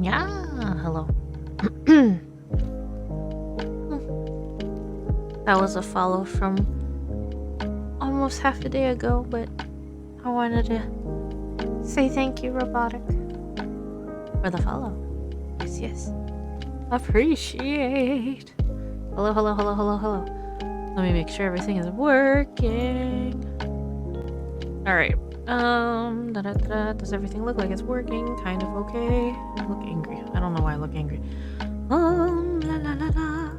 Yeah, hello. That was a follow from almost half a day ago, but I wanted to say thank you, Robotic, for the follow. Yes, yes. Appreciate. Hello, hello, hello, hello, hello. Let me make sure everything is working. Alright. Does everything look like it's working? Kind of okay. I look angry. I don't know why I look angry. La la la la.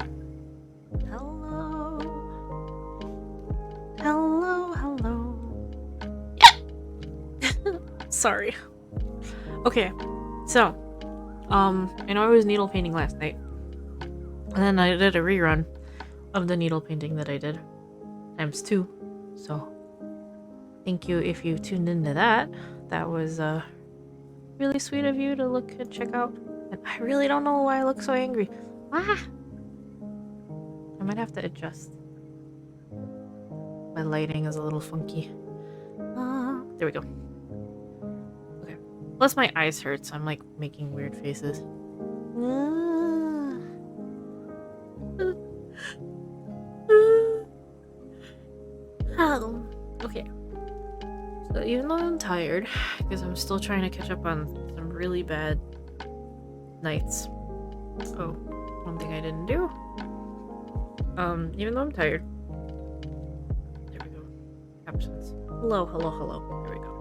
Hello. Hello, hello. Sorry. Okay, so, I know I was needle painting last night. And then I did a rerun of the needle painting that I did. ×2. So, thank you if you tuned into that. That was really sweet of you to look and check out. And I really don't know why I look so angry. Ah! I might have to adjust. My lighting is a little funky. There we go. Okay. Plus my eyes hurt, so I'm like making weird faces. Okay. So even though I'm tired, because I'm still trying to catch up on some really bad nights. Oh, one thing I didn't do. Even though I'm tired. There we go. Captions. Hello, hello, hello. There we go.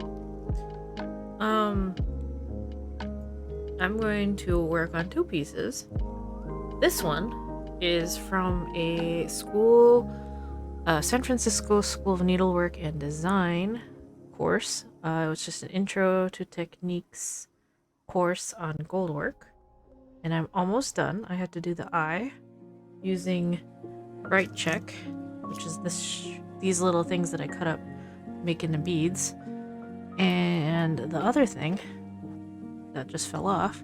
I'm going to work on 2 pieces. This one is from a school, San Francisco School of Needlework and Design course. It was just an intro to techniques course on goldwork. And I'm almost done. I had to do the eye using bright check, which is these little things that I cut up making the beads. And the other thing that just fell off.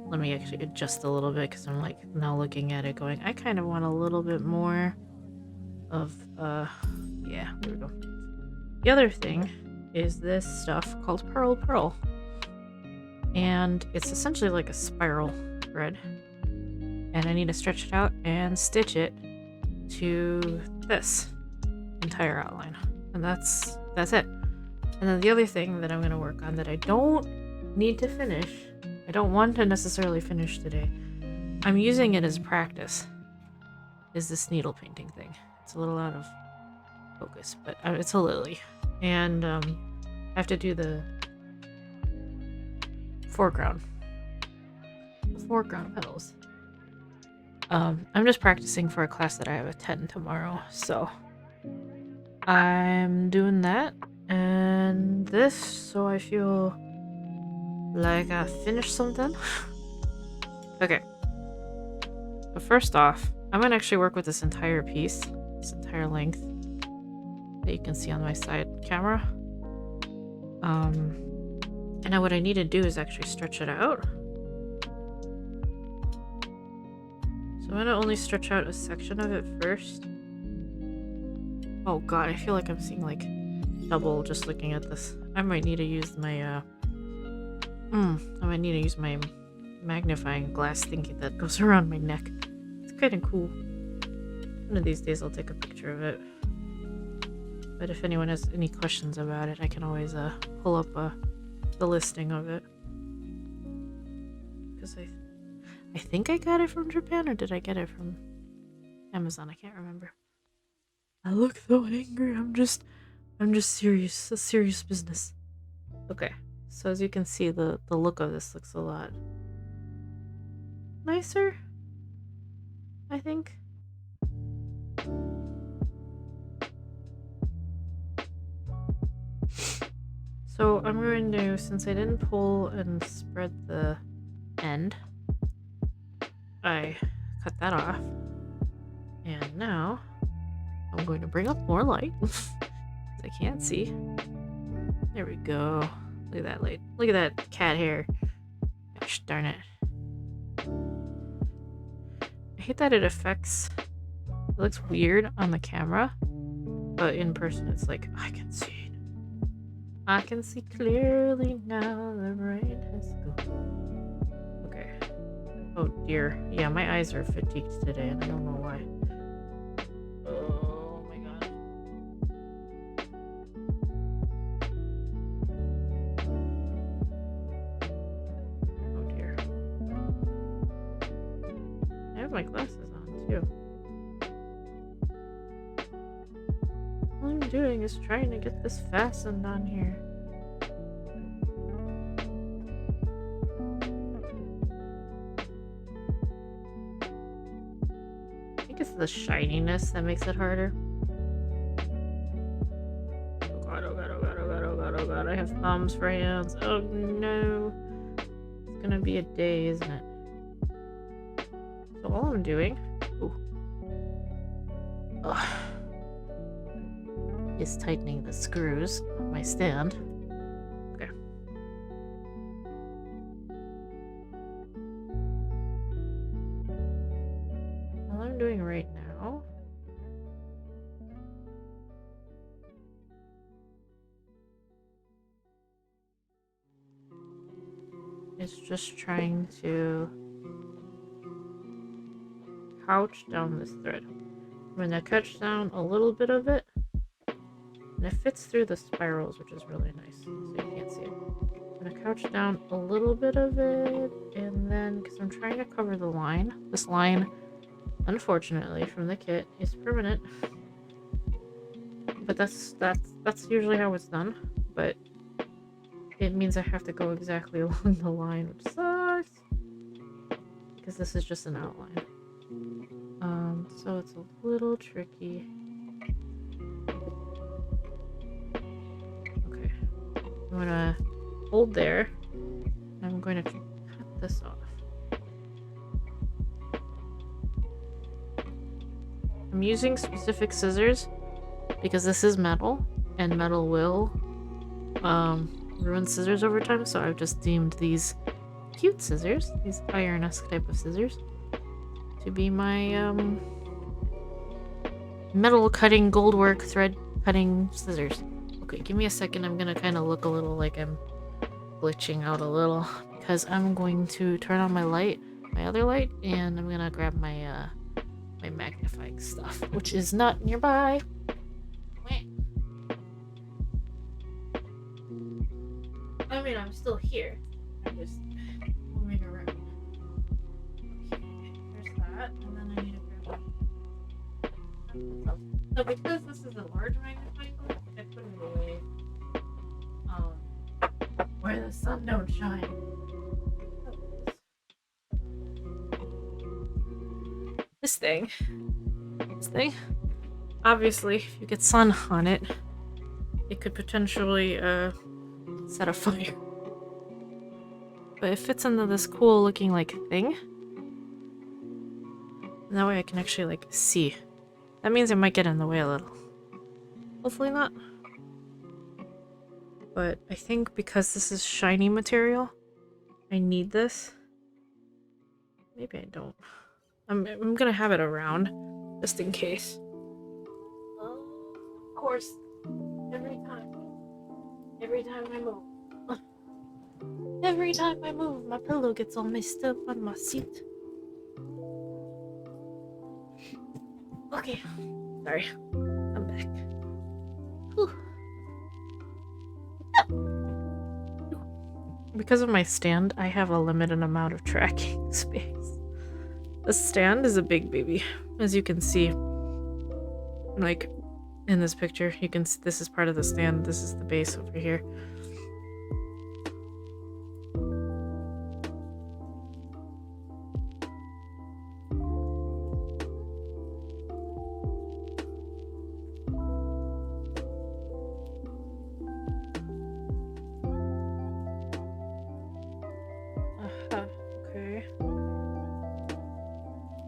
Let me actually adjust a little bit because I'm like now looking at it going, I kind of want a little bit more of yeah, there we go. The other thing is this stuff called Pearl. And it's essentially like a spiral thread. And I need to stretch it out and stitch it to this entire outline. And that's it. And then the other thing that I'm going to work on that I don't need to finish, I don't want to necessarily finish today, I'm using it as practice, is this needle painting thing. It's a little out of focus, but it's a lily. And I have to do the foreground petals. I'm just practicing for a class that I have at 10 tomorrow, so I'm doing that and this so I feel like I finished something. Okay, but first off, I'm gonna actually work with this entire piece, this entire length that you can see on my side camera. And now what I need to do is actually stretch it out. So I'm gonna only stretch out a section of it first. Oh god, I feel like I'm seeing like double just looking at this. I might need to use my magnifying glass thingy that goes around my neck. It's kind of cool. One of these days I'll take a picture of it. But if anyone has any questions about it, I can always pull up the listing of it. Because I think I got it from Japan, or did I get it from Amazon? I can't remember. I look so angry. I'm just serious. It's serious business. Okay, so as you can see, the look of this looks a lot nicer, I think. So I'm going to, since I didn't pull and spread the end, I cut that off. And now I'm going to bring up more light. I can't see. There we go. Look at that light. Look at that cat hair. Gosh darn it. I hate that it affects... It looks weird on the camera, but in person it's like, I can see it. I can see clearly now the rain has gone. Oh dear. Yeah, my eyes are fatigued today and I don't know why. Oh my god. Oh dear. I have my glasses on too. All I'm doing is trying to get this fastened on here. I think it's the shininess that makes it harder. Oh god, oh god, oh god, oh god, oh god, oh god, I have thumbs for hands. Oh no. It's gonna be a day, isn't it? So all I'm doing is tightening the screws on my stand. Okay. All I'm doing right now is just trying to couch down this thread. I'm gonna couch down a little bit of it, and it fits through the spirals, which is really nice, so you can't see it. I'm gonna couch down a little bit of it, and then, because I'm trying to cover the line, this line, unfortunately, from the kit, is permanent. But that's usually how it's done, but it means I have to go exactly along the line, which sucks, because this is just an outline. So it's a little tricky. Okay, I'm gonna hold there, and I'm going to cut this off. I'm using specific scissors because this is metal, and metal will ruin scissors over time, so I've just deemed these cute scissors, these iron-esque type of scissors, to be my metal cutting, goldwork, thread cutting scissors. Okay, give me a second. I'm gonna kind of look a little like I'm glitching out a little because I'm going to turn on my light, my other light, and I'm gonna grab my my magnifying stuff, which is not nearby. I mean, I'm still here. I'm just moving around. Okay, there's that, and then I need to grab that. So because this is a large magnifying glass, I put it away where the sun don't shine. This thing, obviously, if you get sun on it, it could potentially set a fire. But it fits into this cool looking like thing. And that way I can actually like see. That means it might get in the way a little. Hopefully not. But I think because this is shiny material, I need this. Maybe I don't. I'm gonna have it around just in case. Of course, every time I move, my pillow gets all messed up on my seat. Okay, sorry, I'm back. Whew. Because of my stand, I have a limited amount of tracking space. The stand is a big baby, as you can see. Like in this picture, you can see this is part of the stand. This is the base over here. Okay.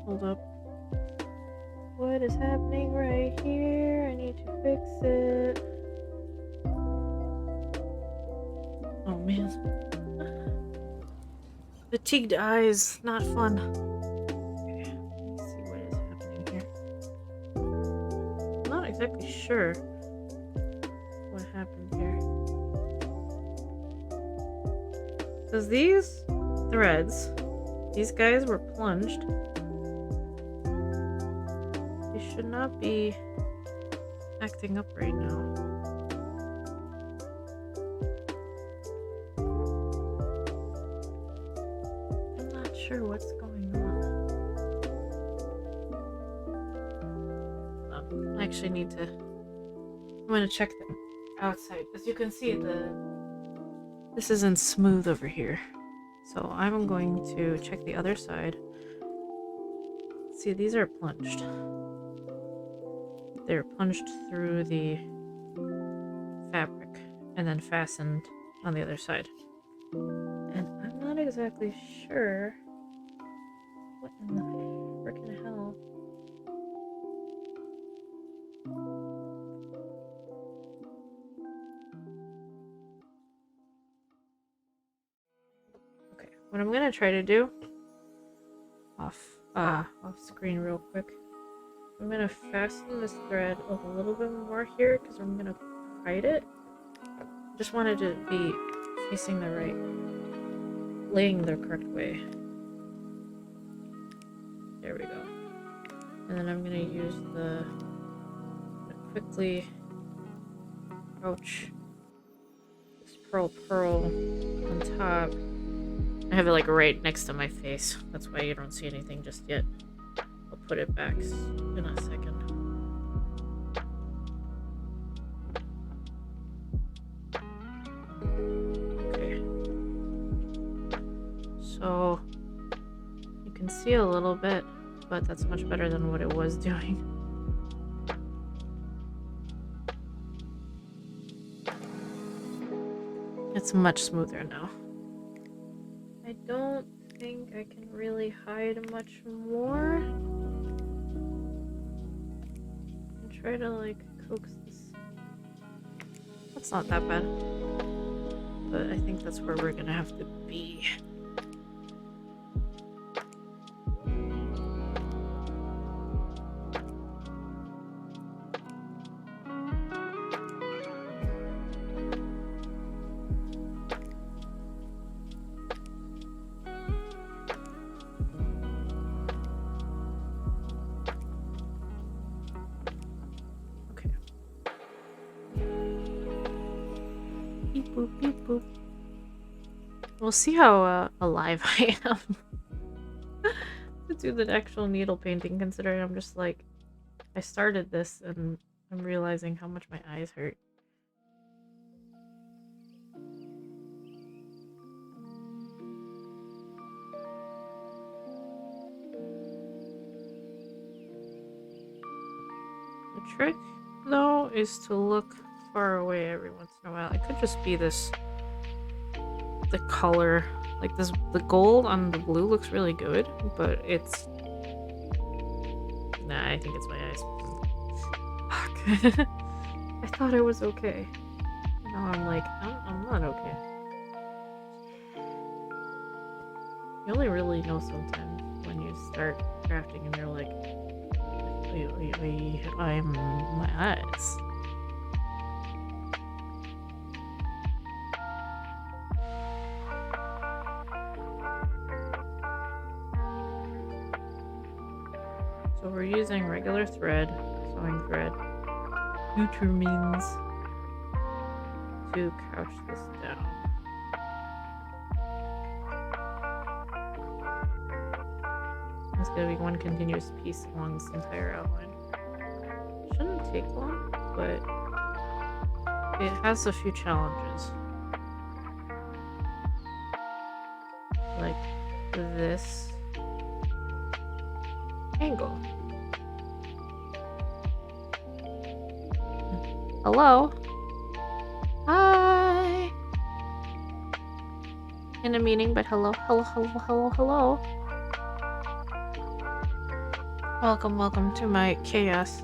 Hold up. What is happening right here? I need to fix it. Oh man. Fatigued eyes, not fun. Okay, let's see what is happening here. I'm not exactly sure what happened here. Because these threads These guys were plunged. They should not be acting up right now. I'm not sure what's going on. I actually need to... I'm gonna check the outside. As you can see, this isn't smooth over here. So I'm going to check the other side. See, these are plunged. They're plunged through the fabric and then fastened on the other side. And I'm not exactly sure what in the frickin' hell. Okay, what I'm gonna try to do off screen real quick. I'm gonna fasten this thread a little bit more here because I'm gonna hide it. Just wanted to be facing the right, laying the correct way. There we go. And then I'm gonna use quickly ouch, this pearl on top. I have it like right next to my face. That's why you don't see anything just yet. I'll put it back in a second. Okay. So you can see a little bit, but that's much better than what it was doing. It's much smoother now. I don't think I can really hide much more. And try to like coax this. That's not that bad. But I think that's where we're gonna have to be. Boop, beep, boop. We'll see how alive I am to do the actual needle painting, considering I'm just like, I started this and I'm realizing how much my eyes hurt. The trick, though, is to look far away every once in a while. It could just be this, the color, like this, the gold on the blue looks really good, but it's, nah, I think it's my eyes. Fuck. I thought I was okay. Now I'm like, I'm not okay. You only really know sometimes when you start crafting and you're like, I'm my eyes. So we're using regular thread, sewing thread, means to couch this down. It's going to be one continuous piece along this entire outline. Shouldn't take long, but it has a few challenges. Like this angle. Hello? Hi! In a meeting, but hello. Welcome to my chaos.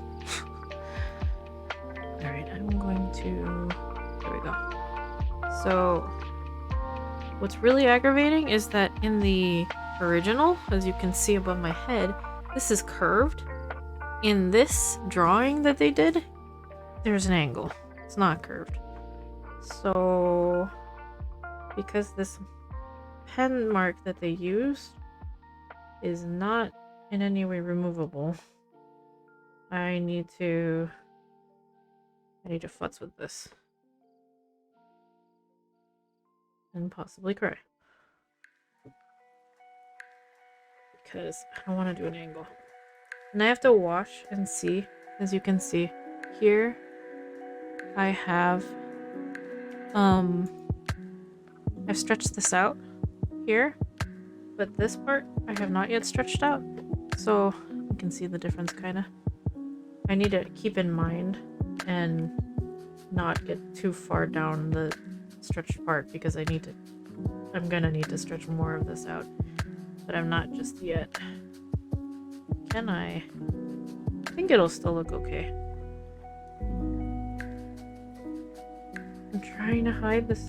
Alright, I'm going to... There we go. So, what's really aggravating is that in the original, as you can see above my head, this is curved. In this drawing that they did, there's an angle. It's not curved. So, because this pen mark that they used is not in any way removable. I need to futz with this. And possibly cry. Because I don't want to do an angle. And I have to wash and see. As you can see here, I have I've stretched this out here, but this part I have not yet stretched out, so you can see the difference kind of. I need to keep in mind and not get too far down the stretched part because I'm gonna need to stretch more of this out, but I'm not just yet. Can I think it'll still look okay. I'm trying to hide this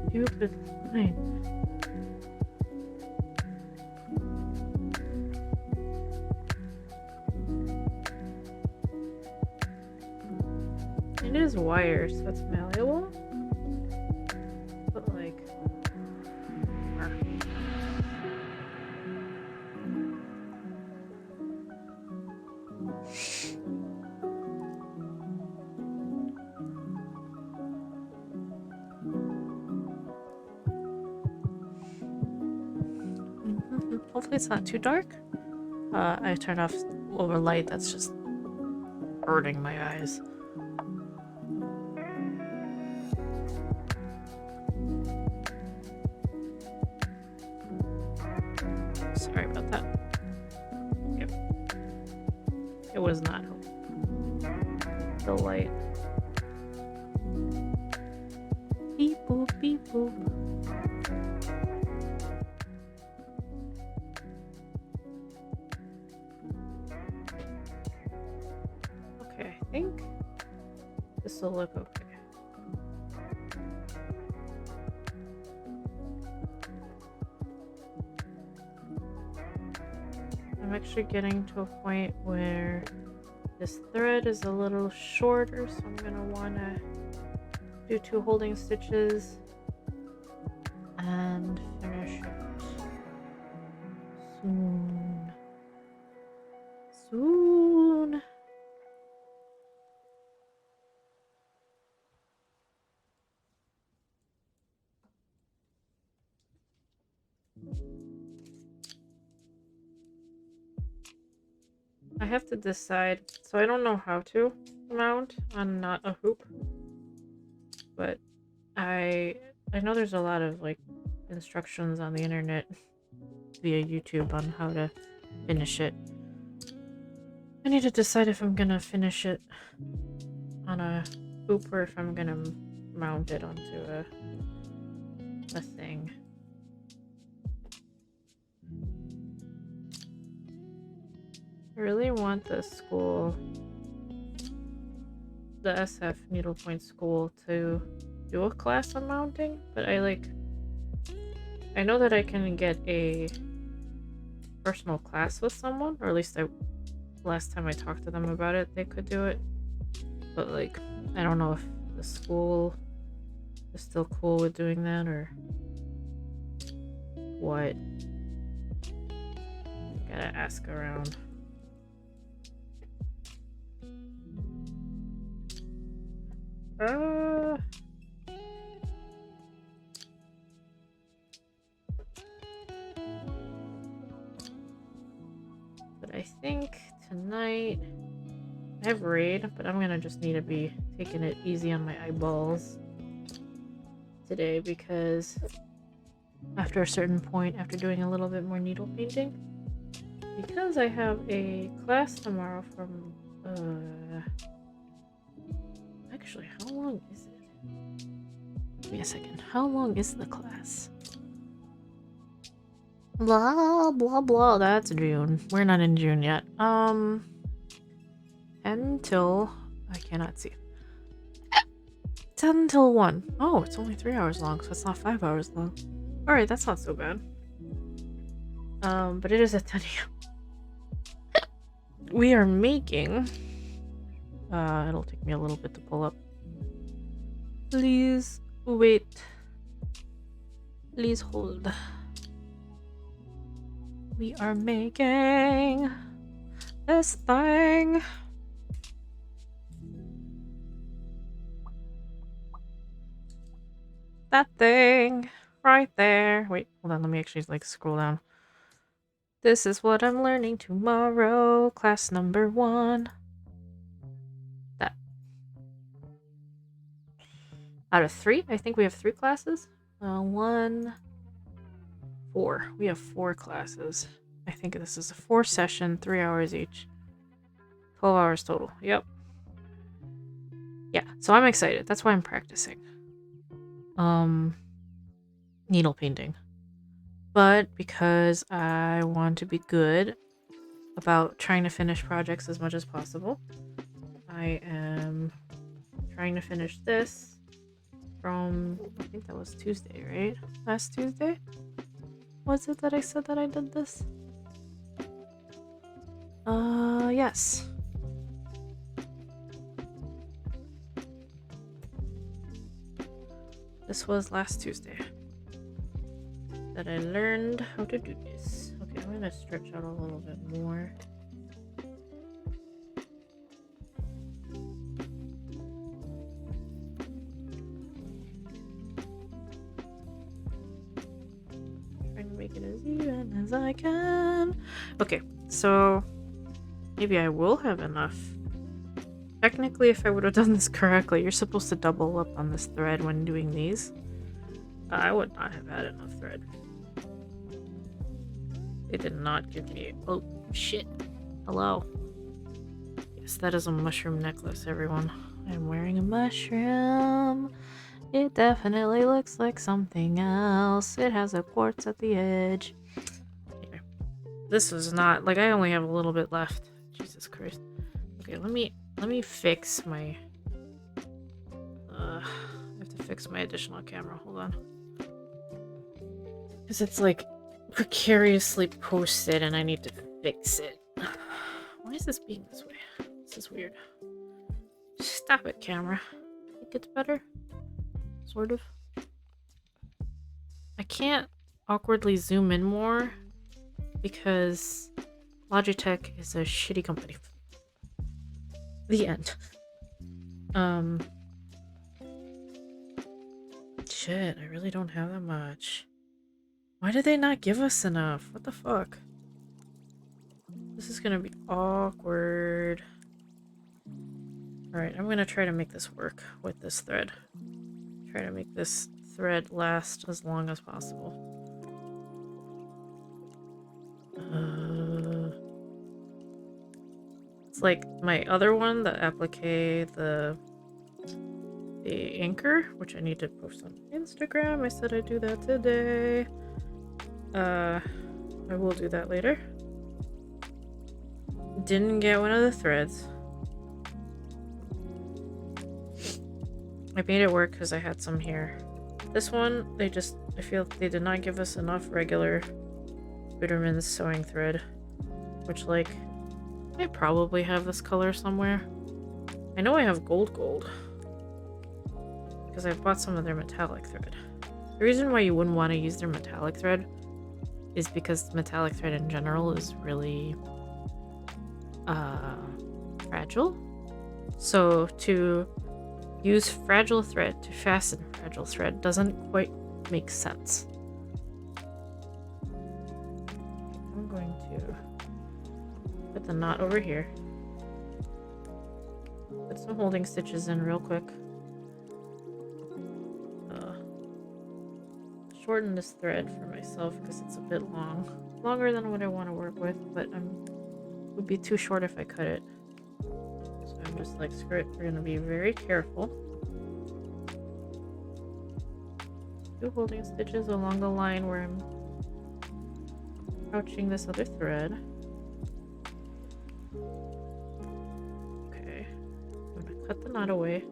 stupid line. It is wire, so it's malleable. But like... Hopefully it's not too dark. I turned off over light, that's just hurting my eyes. Sorry about that. Yep. It was not the light. Beep boop, beep boop. Okay, I think this will look okay. I'm actually getting to a point where this thread is a little shorter, so I'm gonna wanna do 2 holding stitches and finish it soon. Soon. I have to decide, so I don't know how to mount on not a hoop, but I know there's a lot of like instructions on the internet via YouTube on how to finish it. I need to decide if I'm gonna finish it on a hoop or if I'm gonna mount it onto a thing. I really want the school, the SF needlepoint school, to do a class on mounting, but I know that I can get a personal class with someone, or at least last time I talked to them about it, they could do it, but like, I don't know if the school is still cool with doing that or what. Gotta ask around. But I think tonight I have raid, but I'm gonna just need to be taking it easy on my eyeballs today because after a certain point, after doing a little bit more needle painting, because I have a class tomorrow from actually, how long is it? Give me a second. How long is the class? Blah, blah, blah. That's June. We're not in June yet. Until... I cannot see. 10 till 1. Oh, it's only 3 hours long, so it's not 5 hours long. Alright, that's not so bad. But it is at 10 a.m. We are making... it'll take me a little bit to pull up. Please wait. Please hold. We are making this thing. That thing right there. Wait, hold on. Let me actually like scroll down. This is what I'm learning tomorrow. Class number 1. That. Out of 3? I think we have 3 classes. 1, 4. We have 4 classes. I think this is a 4 session, 3 hours each. 12 hours total. Yep. Yeah, so I'm excited. That's why I'm practicing. Needle painting. But because I want to be good about trying to finish projects as much as possible, I am trying to finish this from, I think that was Tuesday, right? Last Tuesday? Was it that I said that I did this? Yes. This was last Tuesday that I learned how to do this. Okay, I'm gonna stretch out a little bit more. Trying to make it as even as I can. Okay, so maybe I will have enough. Technically, if I would have done this correctly, you're supposed to double up on this thread when doing these. I would not have had enough thread. They did not give me... Oh, shit. Hello. Yes, that is a mushroom necklace, everyone. I'm wearing a mushroom. It definitely looks like something else. It has a quartz at the edge. Anyway, this was not... Like, I only have a little bit left. Jesus Christ. Okay, let me fix my... I have to fix my additional camera. Hold on. Because it's, like, precariously posted and I need to fix it. Why is this being this way? This is weird. Stop it, camera. I think it's better. Sort of. I can't awkwardly zoom in more because Logitech is a shitty company. The end. Shit, I really don't have that much. Why did they not give us enough? What the fuck? This is gonna be awkward. Alright, I'm gonna try to make this work with this thread. Try to make this thread last as long as possible. It's like my other one, the applique, the anchor, which I need to post on Instagram. I said I'd do that today. I will do that later. Didn't get one of the threads. I made it work because I had some here. This one, I feel they did not give us enough regular Bitterman's sewing thread. Which, like, I probably have this color somewhere. I know I have gold. Because I've bought some of their metallic thread. The reason why you wouldn't want to use their metallic thread is because metallic thread in general is really fragile. So to use fragile thread to fasten fragile thread doesn't quite make sense. I'm going to put the knot over here. Put some holding stitches in real quick. Shorten this thread for myself because it's a bit long. Longer than what I want to work with, but it would be too short if I cut it. So I'm just like, screw it. We're going to be very careful. 2 holding stitches along the line where I'm crouching this other thread. Okay. I'm going to cut the knot away.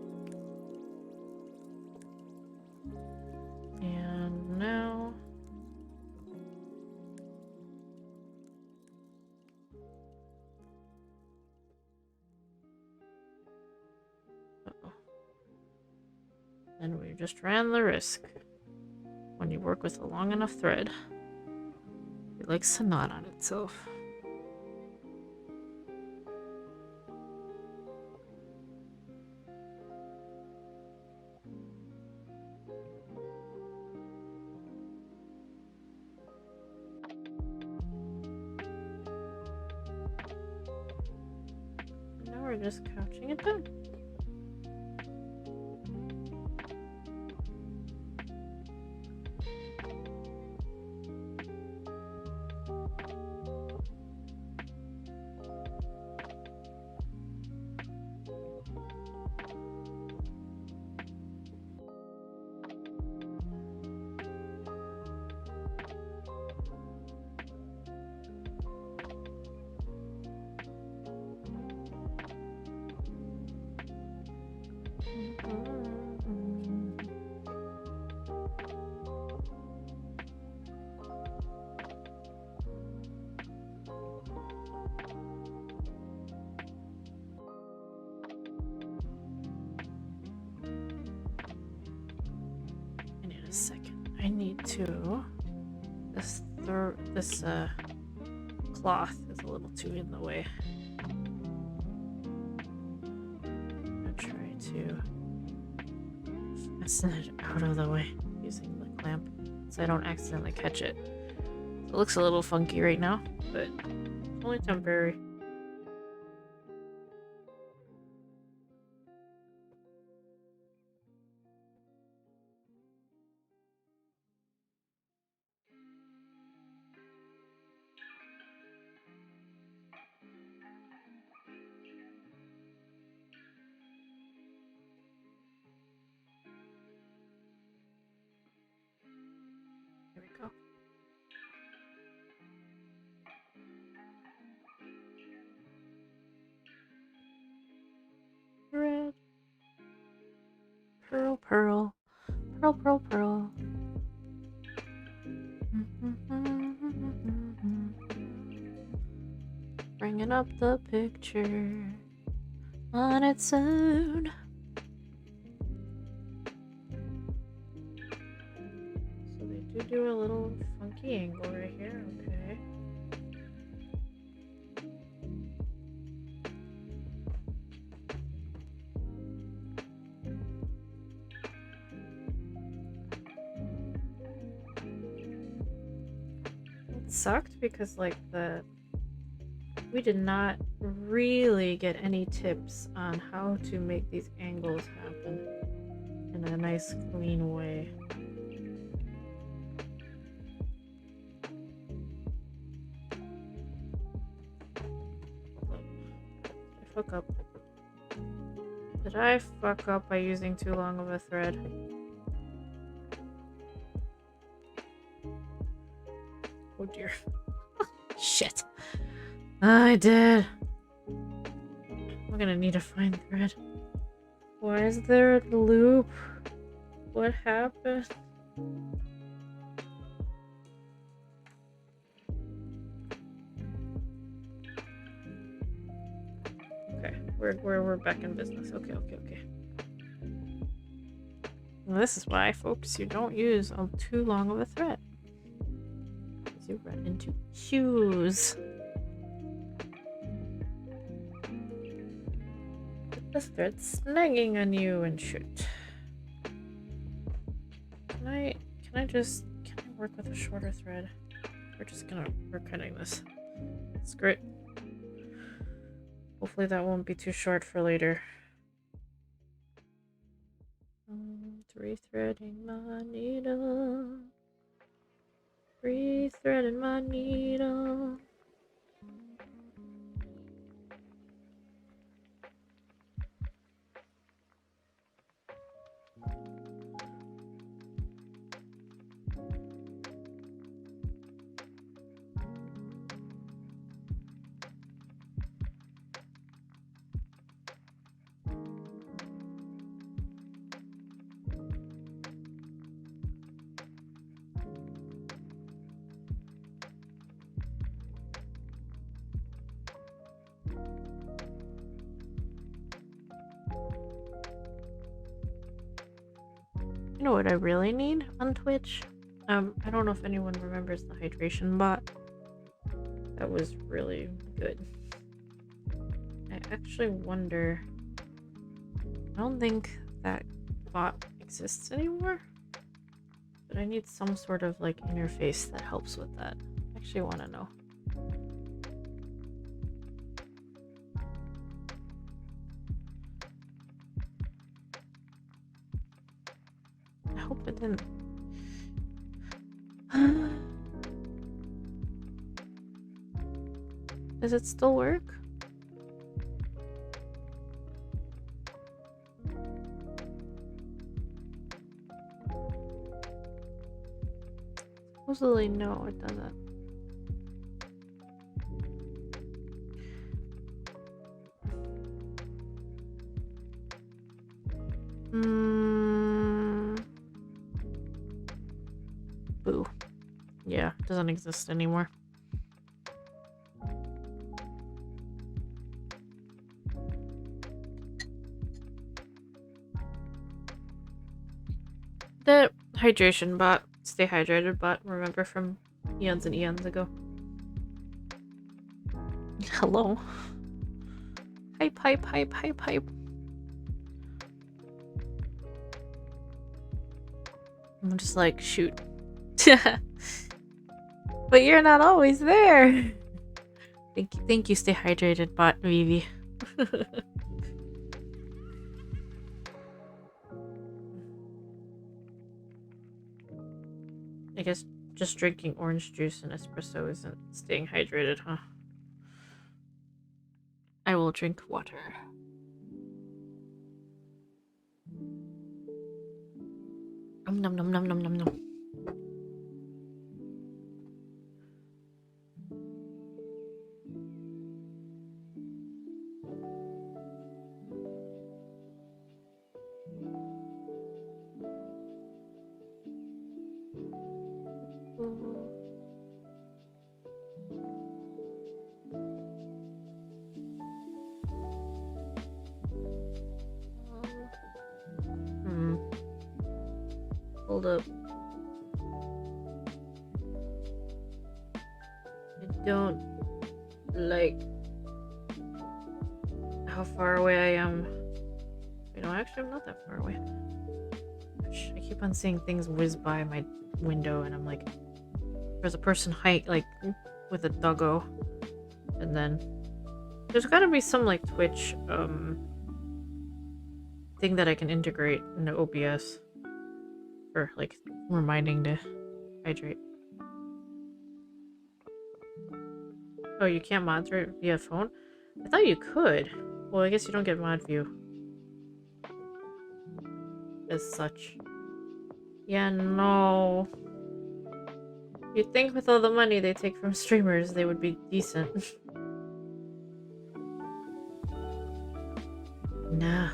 And now and we just ran the risk when you work with a long enough thread. It likes to knot on itself. Now we're just couching it down. Second, I need to. This cloth is a little too in the way. I'm gonna try to fasten it out of the way using the clamp so I don't accidentally catch it. It looks a little funky right now, but it's only temporary. There we go. Red. Pearl, pearl. Pearl, pearl, pearl. Bringing up the picture on its own. So they do a little funky angle right here, okay. It sucked because like we did not really get any tips on how to make these angles happen in a nice clean way. Did I fuck up by using too long of a thread? Oh dear. Shit. I did. I'm gonna need a fine thread. Why is there a loop? What happened? Okay, we're back in business. Okay. Well, this is why, folks, you don't use too long of a thread. Because you run into issues. The thread snagging on you and shit. Can I work with a shorter thread? We're cutting this. Screw it. Hopefully that won't be too short for later. Rethreading my needle. Rethreading my needle. You know what I really need on Twitch? I don't know if anyone remembers the hydration bot. That was really good. I actually wonder... I don't think that bot exists anymore. But I need some sort of like interface that helps with that. I actually want to know. I hope it didn't. Does it still work? Supposedly, no, it doesn't. Boo. Yeah, it doesn't exist anymore. The hydration bot. Stay hydrated bot. Remember from eons and eons ago. Hello. Hype, hype, hype, hype, hype. I'm just like, shoot. But you're not always there. Thank you, stay hydrated, bot Vivi. I guess just drinking orange juice and espresso isn't staying hydrated, huh? I will drink water. Nom nom nom nom nom nom. Hold up. I don't like how far away I am. You know, actually, I'm not that far away. Gosh, I keep on seeing things whiz by my window, and I'm like, there's a person like with a doggo, and then there's gotta be some like Twitch thing that I can integrate into OBS for like reminding to hydrate. Oh, you can't monitor it via phone? I thought you could. Well, I guess you don't get mod view as such. Yeah, no. You'd think with all the money they take from streamers, they would be decent. Nah.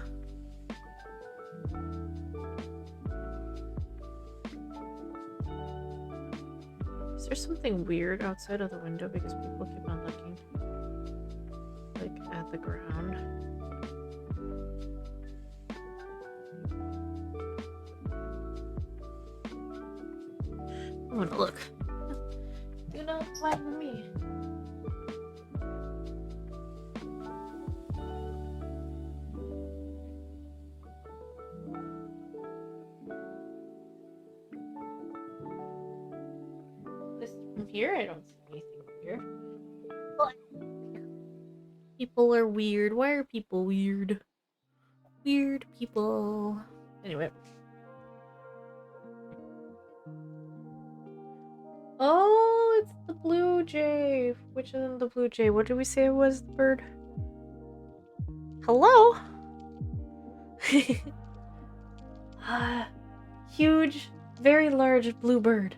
Is there something weird outside of the window because people keep on looking like at the ground? I want to look. Do not flatter me. From here, I don't see anything here. People are weird. Why are people weird? Weird people. Anyway. Oh, it's the blue jay. Which isn't the blue jay? What did we say it was, the bird? Hello? Huge, very large blue bird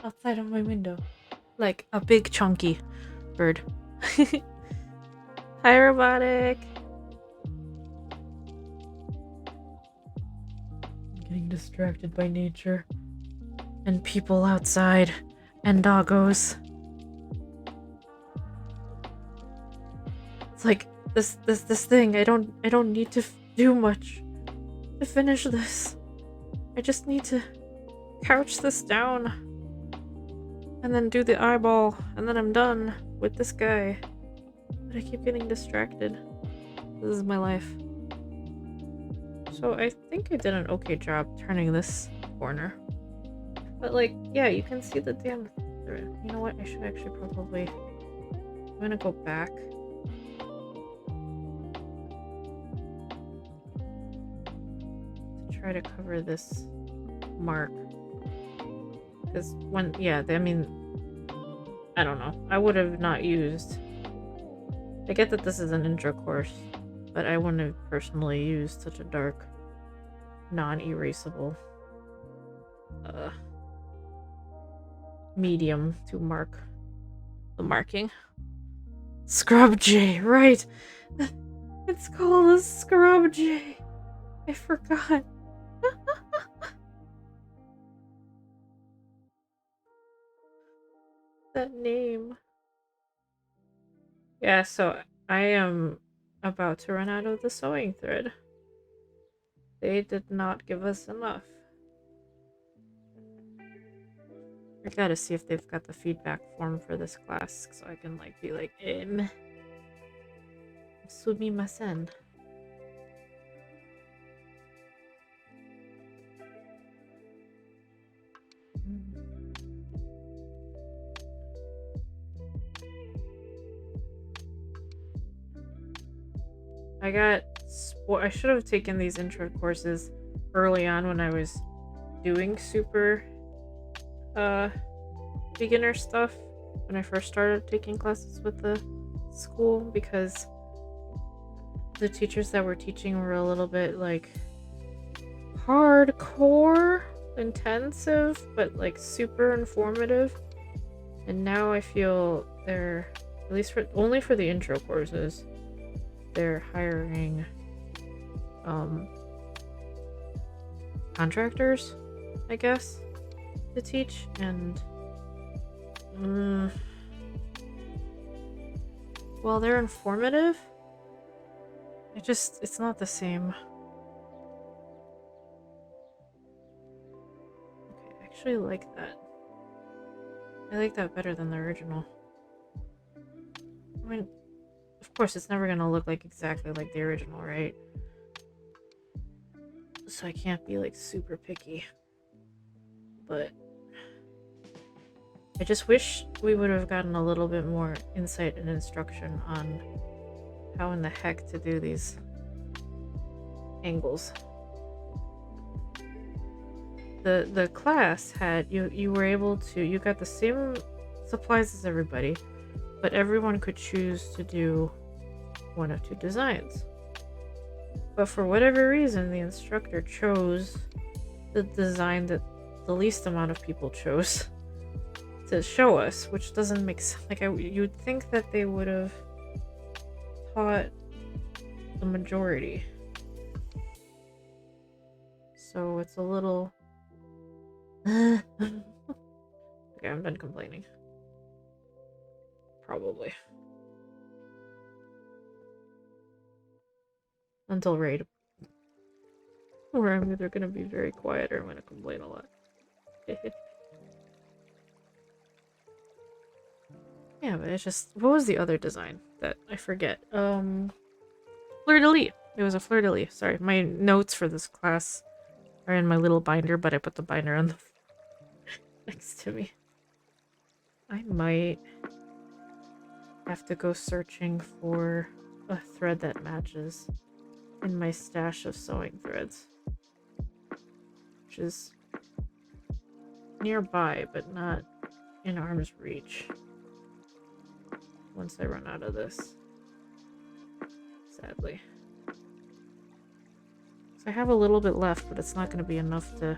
outside of my window. Like a big chunky bird. Hi, robotic. I'm getting distracted by nature and people outside and doggos. It's like this thing. I don't need to do much to finish this. I just need to couch this down and then do the eyeball, and then I'm done with this guy. But I keep getting distracted. This is my life. So I think I did an okay job turning this corner. But like, yeah, you can see the damn thread. You know what? I should actually probably... I'm gonna go back. To try to cover this mark. Because when... Yeah, I mean... I don't know. I would have not used... I get that this is an intro course, but I wouldn't have personally used such a dark, non-erasable medium to mark the marking. Scrub J, right! It's called a Scrub J! I forgot. That name. Yeah, so I am about to run out of the sewing thread. They did not give us enough. I gotta see if they've got the feedback form for this class so I can like be like, sumimasen. I should have taken these intro courses early on when I was doing super beginner stuff when I first started taking classes with the school, because the teachers that were teaching were a little bit like hardcore intensive but like super informative, and now I feel they're, at least for only for the intro courses, they're hiring contractors, I guess, to teach, and while they're informative, it's not the same. Okay, I actually like that. I like that better than the original. I mean, of course, it's never gonna look like exactly like the original, right? So I can't be like super picky. But I just wish we would have gotten a little bit more insight and instruction on how in the heck to do these angles. The class had you were able to, you got the same supplies as everybody, but everyone could choose to do one of two designs. But for whatever reason, the instructor chose the design that the least amount of people chose to show us, which doesn't make sense. Like, you'd think that they would have taught the majority. So it's a little... Okay, I'm done complaining. Probably. Until raid. Where I'm either gonna be very quiet or I'm gonna complain a lot. Yeah, but it's just... What was the other design that I forget? Fleur-de-lis. It was a fleur-de-lis. Sorry, my notes for this class are in my little binder, but I put the binder on the next to me. I might have to go searching for a thread that matches in my stash of sewing threads, which is nearby but not in arm's reach once I run out of this, sadly. So I have a little bit left, but it's not going to be enough to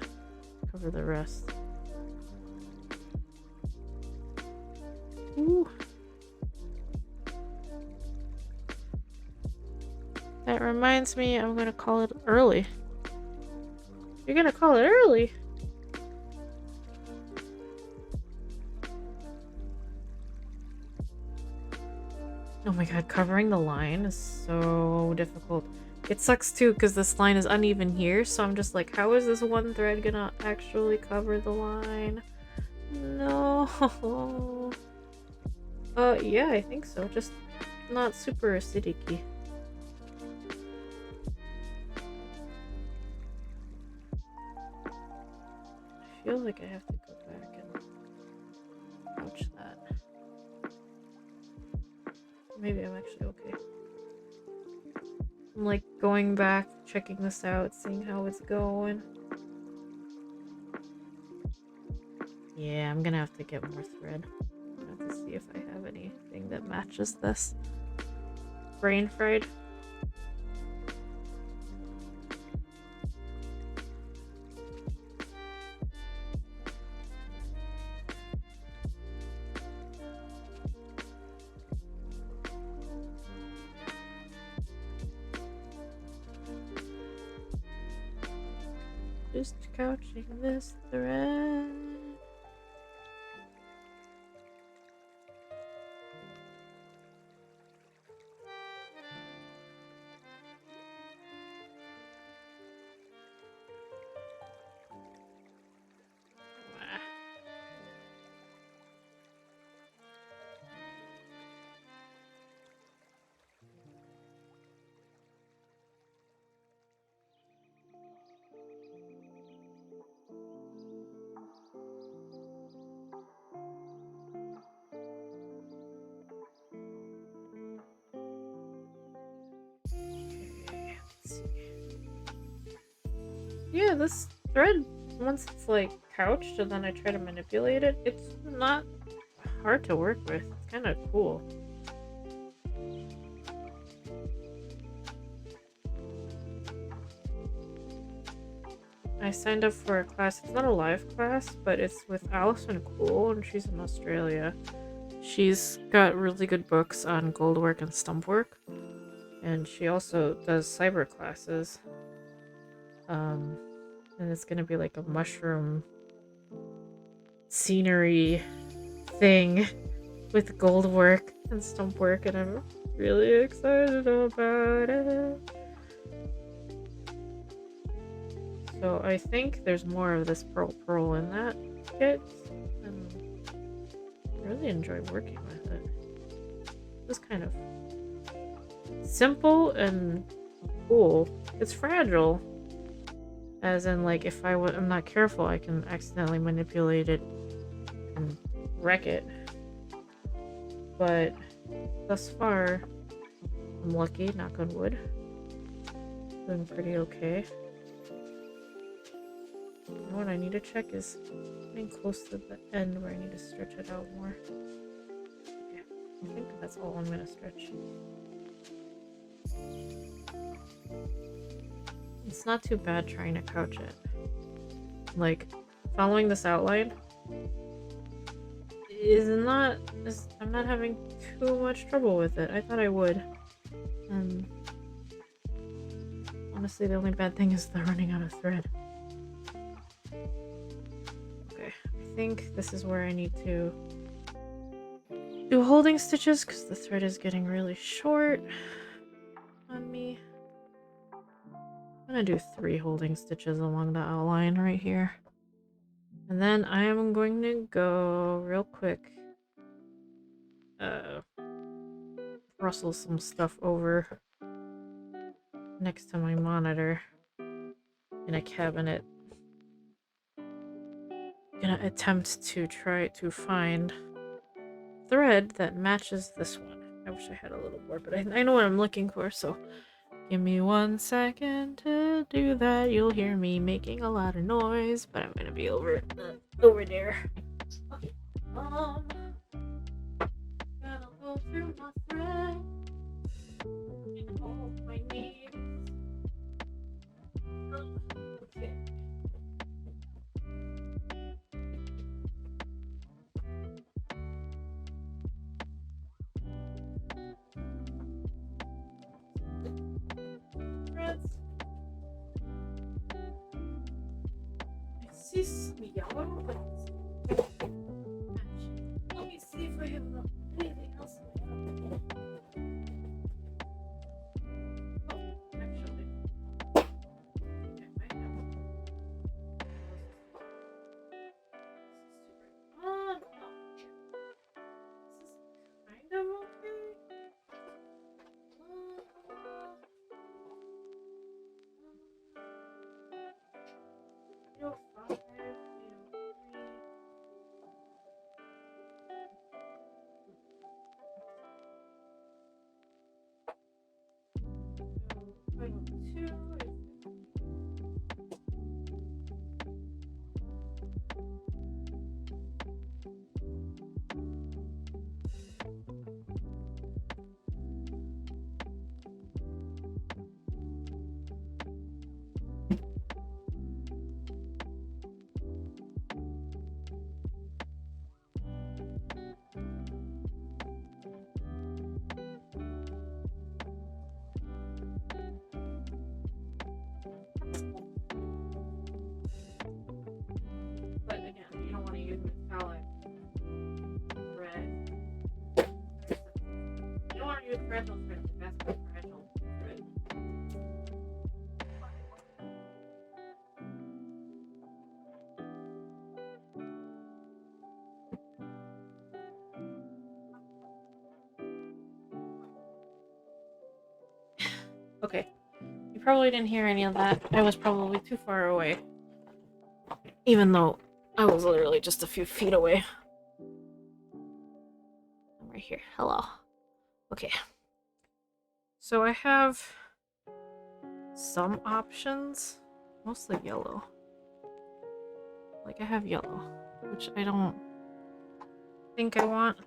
cover the rest. Ooh. That reminds me, I'm gonna call it early. You're gonna call it early? Oh my god, covering the line is so difficult. It sucks too, because this line is uneven here, so I'm just like, how is this one thread gonna actually cover the line? No. Yeah, I think so. Just not super acidic-y. I feel like I have to go back and couch that. Maybe I'm actually okay. I'm like going back, checking this out, seeing how it's going. Yeah, I'm gonna have to get more thread. I'm gonna have to see if I have anything that matches this. Brain fried. Just couching this thread. Yeah, this thread, once it's like couched and then I try to manipulate it, it's not hard to work with. It's kind of cool. I signed up for a class. It's not a live class, but it's with Alison Cool, and she's in Australia. She's got really good books on gold work and stump work, and she also does cyber classes. And it's gonna be like a mushroom scenery thing with gold work and stump work, and I'm really excited about it. So I think there's more of this pearl in that kit, and I really enjoy working with it. It's kind of simple and cool. It's fragile, as in like if I'm not careful, I can accidentally manipulate it and wreck it. But thus far, I'm lucky, knock on wood. Doing pretty okay. You know what I need to check is getting close to the end where I need to stretch it out more. Okay, I think that's all I'm gonna stretch. It's not too bad trying to couch it. Like, following this outline I'm not having too much trouble with it. I thought I would. And honestly, the only bad thing is the running out of thread. Okay, I think this is where I need to do holding stitches because the thread is getting really short on me. I'm gonna do 3 holding stitches along the outline right here. And then I am going to go real quick rustle some stuff over next to my monitor in a cabinet. I'm gonna attempt to try to find thread that matches this one. I wish I had a little more, but I know what I'm looking for, so give me 1 second to do that. You'll hear me making a lot of noise, but I'm gonna be over there. Okay. Gotta go through my thread and all my needs. Okay. Threads. I see some yellow, but let me see if I have anything else. Oh, actually. I might have. But again, you don't want to use metallic thread. You don't want to use fragile thread. That's for fragile thread. Okay, you probably didn't hear any of that. I was probably too far away. Even though I was literally just a few feet away. I'm right here. Hello. Okay. So I have some options. Mostly yellow. Like, I have yellow, which I don't think I want.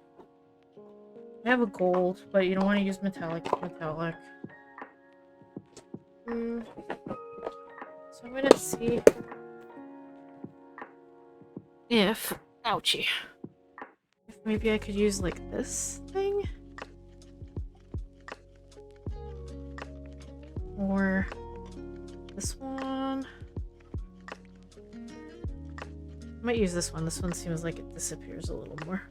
I have a gold, but you don't want to use metallic. So I'm gonna see if, ouchie, if maybe I could use like this thing, or this one. I might use this one. This one seems like it disappears a little more.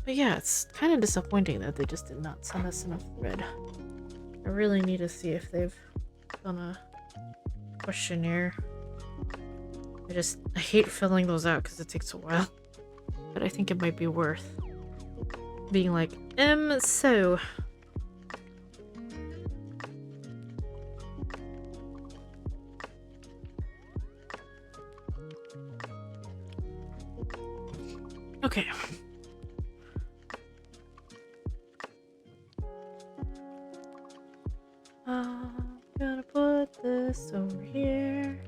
But yeah, it's kind of disappointing that they just did not send us enough thread. I really need to see if they've done a questionnaire. I hate filling those out because it takes a while. But I think it might be worth being like, so. Okay. I'm gonna put this over here.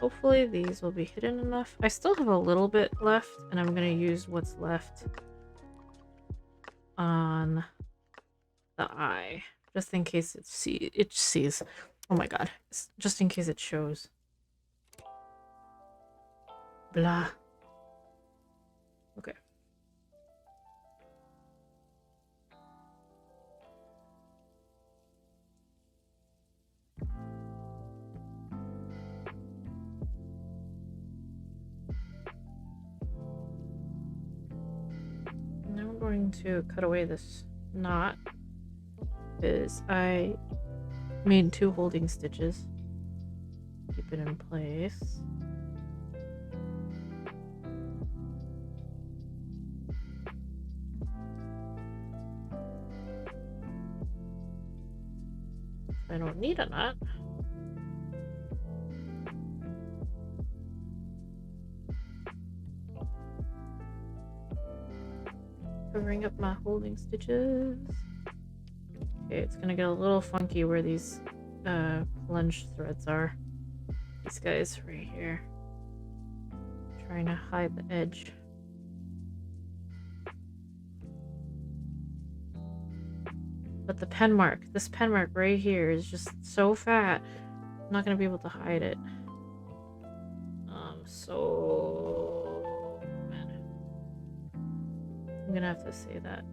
Hopefully these will be hidden enough. I still have a little bit left, and I'm gonna use what's left on the eye, just in case it sees. Oh my god, just in case it shows. Blah. Okay. Now we're going to cut away this knot because I made 2 holding stitches. Keep it in place. I don't need a knot. Covering up my holding stitches. Okay, it's gonna get a little funky where these plunge threads are. These guys right here. Trying to hide the edge. But the pen mark, this pen mark right here is just so fat. I'm not gonna be able to hide it. So man. I'm gonna have to say that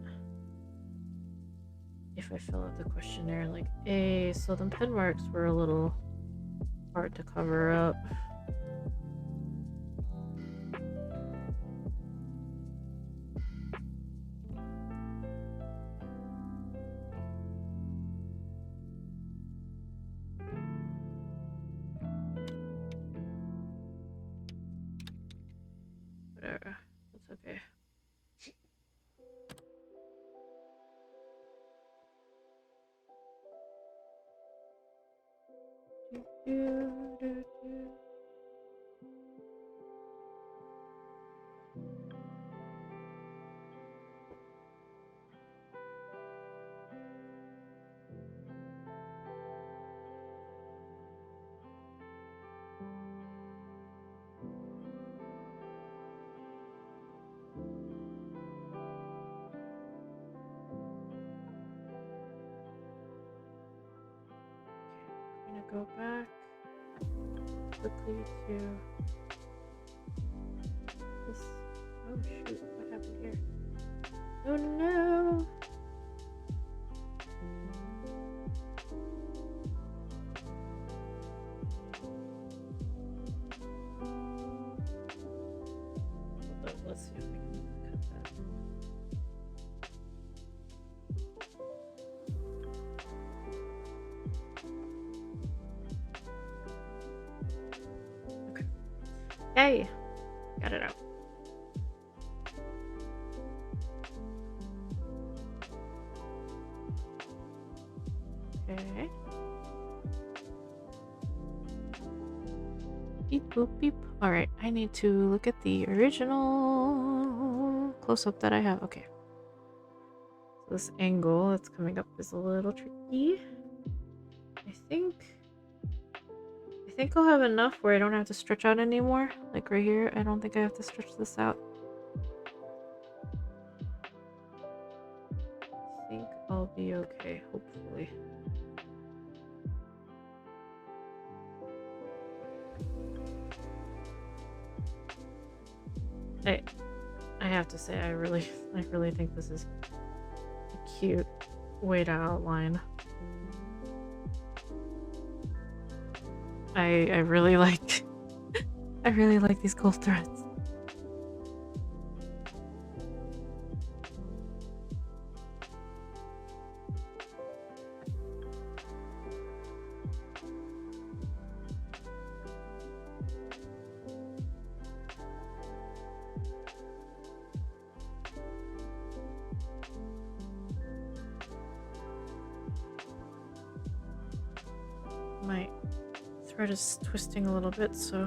if I fill out the questionnaire, like, so the pen marks were a little hard to cover up. Whatever, that's okay. go back quickly to this. Oh shoot, what happened here? Oh no! Let's see if we can cut that. Okay. Yay! Got it out. Okay. Beep boop beep. Alright, I need to look at the original close-up that I have. Okay. So this angle that's coming up is a little tricky. I think I'll have enough where I don't have to stretch out anymore. Like right here, I don't think I have to stretch this out. I think I'll be okay, hopefully. I have to say, I really think this is a cute way to outline. I really like I really like these gold threads. My thread is twisting a little bit, so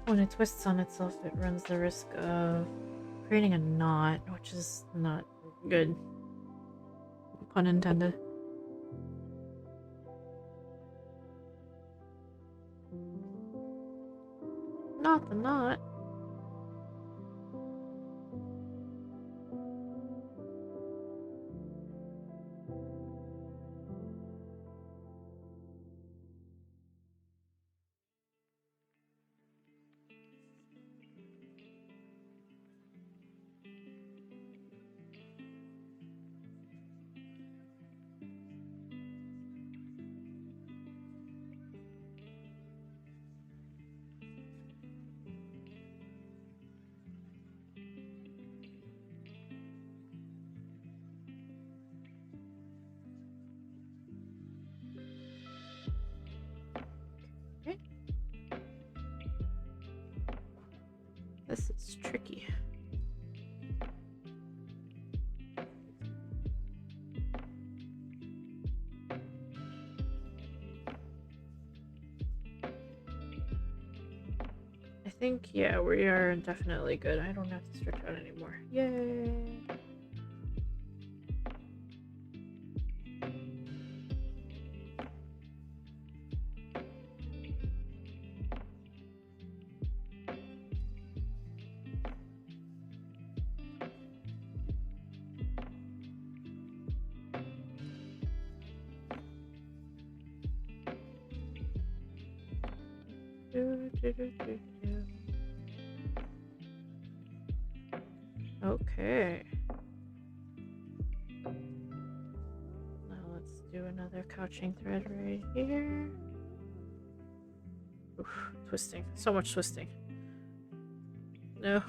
when it twists on itself, it runs the risk of creating a knot, which is not good. Pun intended. Not the knot. This is tricky. I think, yeah, we are definitely good. I don't have to stretch out anymore. Yay! Okay. Now let's do another couching thread right here. Oof, twisting. So much twisting. No.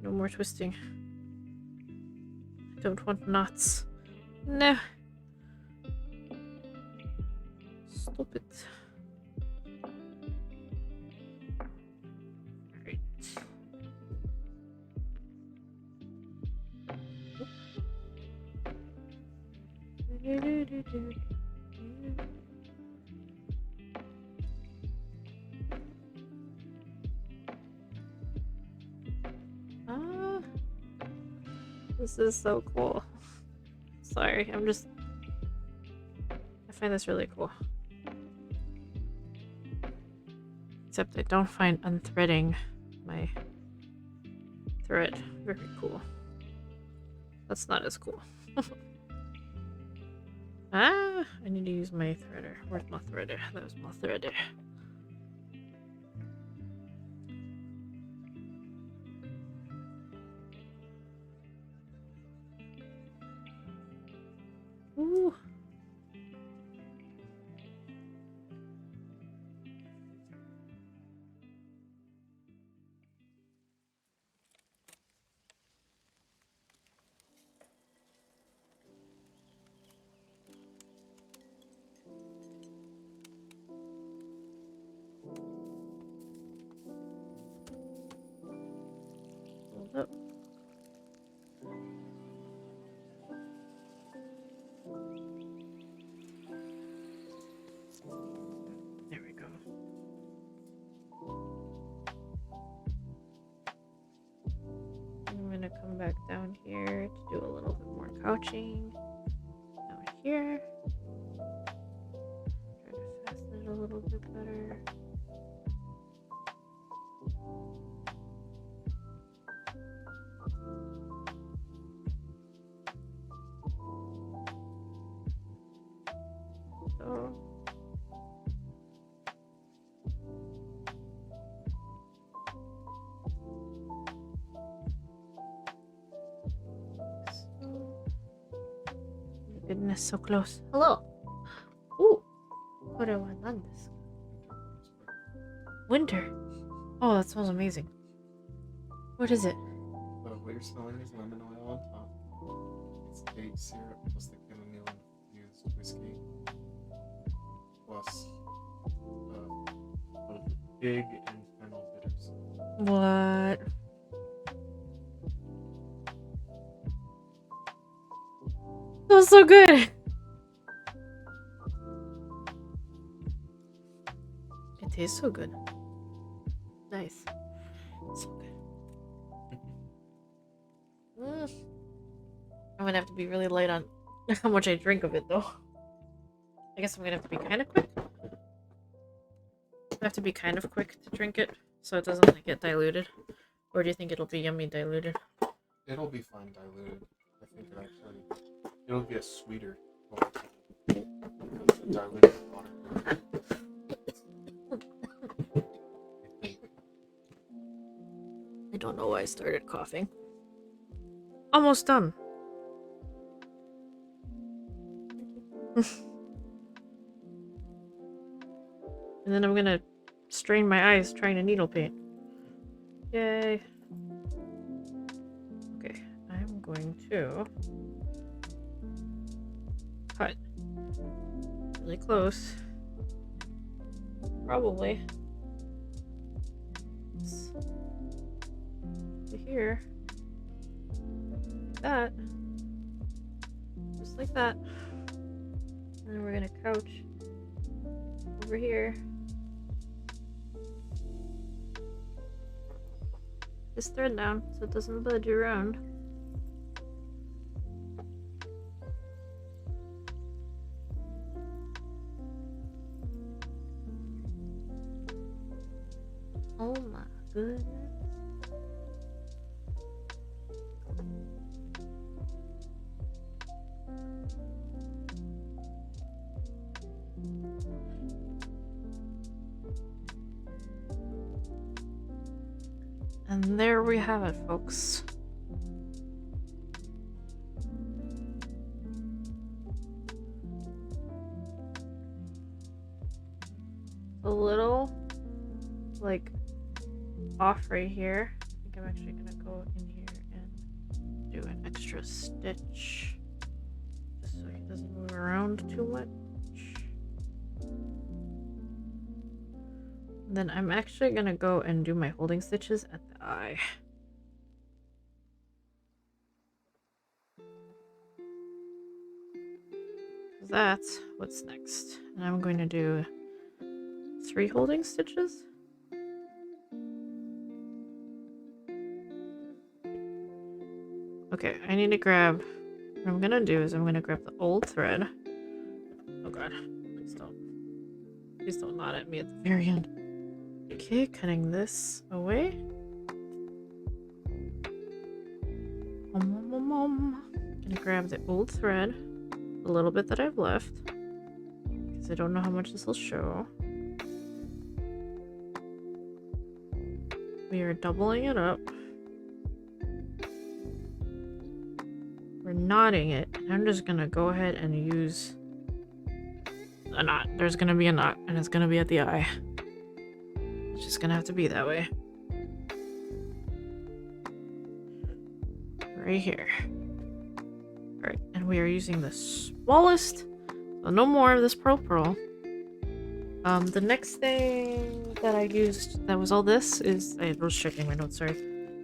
No more twisting. I don't want knots. No. Stop it. Ah, this is so cool. Sorry, I find this really cool. Except I don't find unthreading my thread very cool. That's not as cool. Ah, I need to use my threader. Where's my threader? That was my threader. Ooh. Hold up. There we go. I'm gonna come back down here to do a little bit more couching. Down here. Try to fasten it a little bit better. So. Goodness, so close. Hello. Ooh. Winter. Oh, that smells amazing. What is it? What you're smelling is lemon oil on top. It's date syrup plus the chamomile infused whiskey plus pig and fennel bitters. What? Smells so good. It tastes so good. Nice. So good. I'm gonna have to be really light on how much I drink of it, though. I guess I'm gonna have to be kind of quick. I have to be kind of quick to drink it so it doesn't like, get diluted. Or do you think it'll be yummy diluted? It'll be fine diluted. I think it'll get sweeter. Diluted water. I don't know why I started coughing. Almost done. And then I'm gonna strain my eyes trying to needle paint. Yay. Okay, I'm going to cut really close. Probably. To here. That. Just like that. And then we're gonna couch over here. This thread down so it doesn't budge around. Oh my goodness. And there we have it, folks. A little, like, off right here. I think I'm actually gonna go in here and do an extra stitch. Just so he doesn't move around too much. Then I'm actually gonna go and do my holding stitches at the eye. That's what's next. And I'm going to do 3 holding stitches. Okay, I need to grab, what I'm gonna do is I'm gonna grab the old thread. Oh god, please don't nod at me at the very end. Okay, cutting this away. Gonna grab the old thread. the little bit that I've left, because I don't know how much this will show. We are doubling it up. We're knotting it. And I'm just gonna go ahead and use a knot. There's gonna be a knot, and it's gonna be at the eye. It's just gonna have to be that way. Right here. Alright, and we are using the smallest, so no more of this pearl. The next thing that I used that was all this is, I was checking my notes, sorry,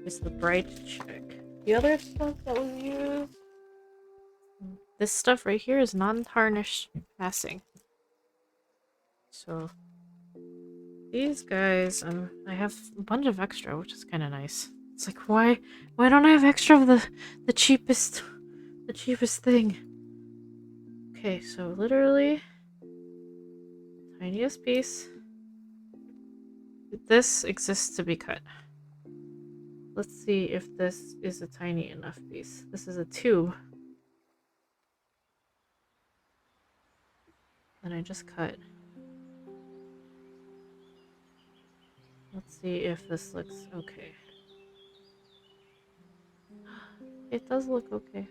is the bright check. The other stuff that was used, this stuff right here is non-tarnished passing. So these guys, I have a bunch of extra, which is kind of nice. It's like, why don't I have extra of the cheapest thing? Okay, so literally tiniest piece. This exists to be cut. Let's see if this is a tiny enough piece. This is a 2. And I just cut. Let's see if this looks okay. It does look okay.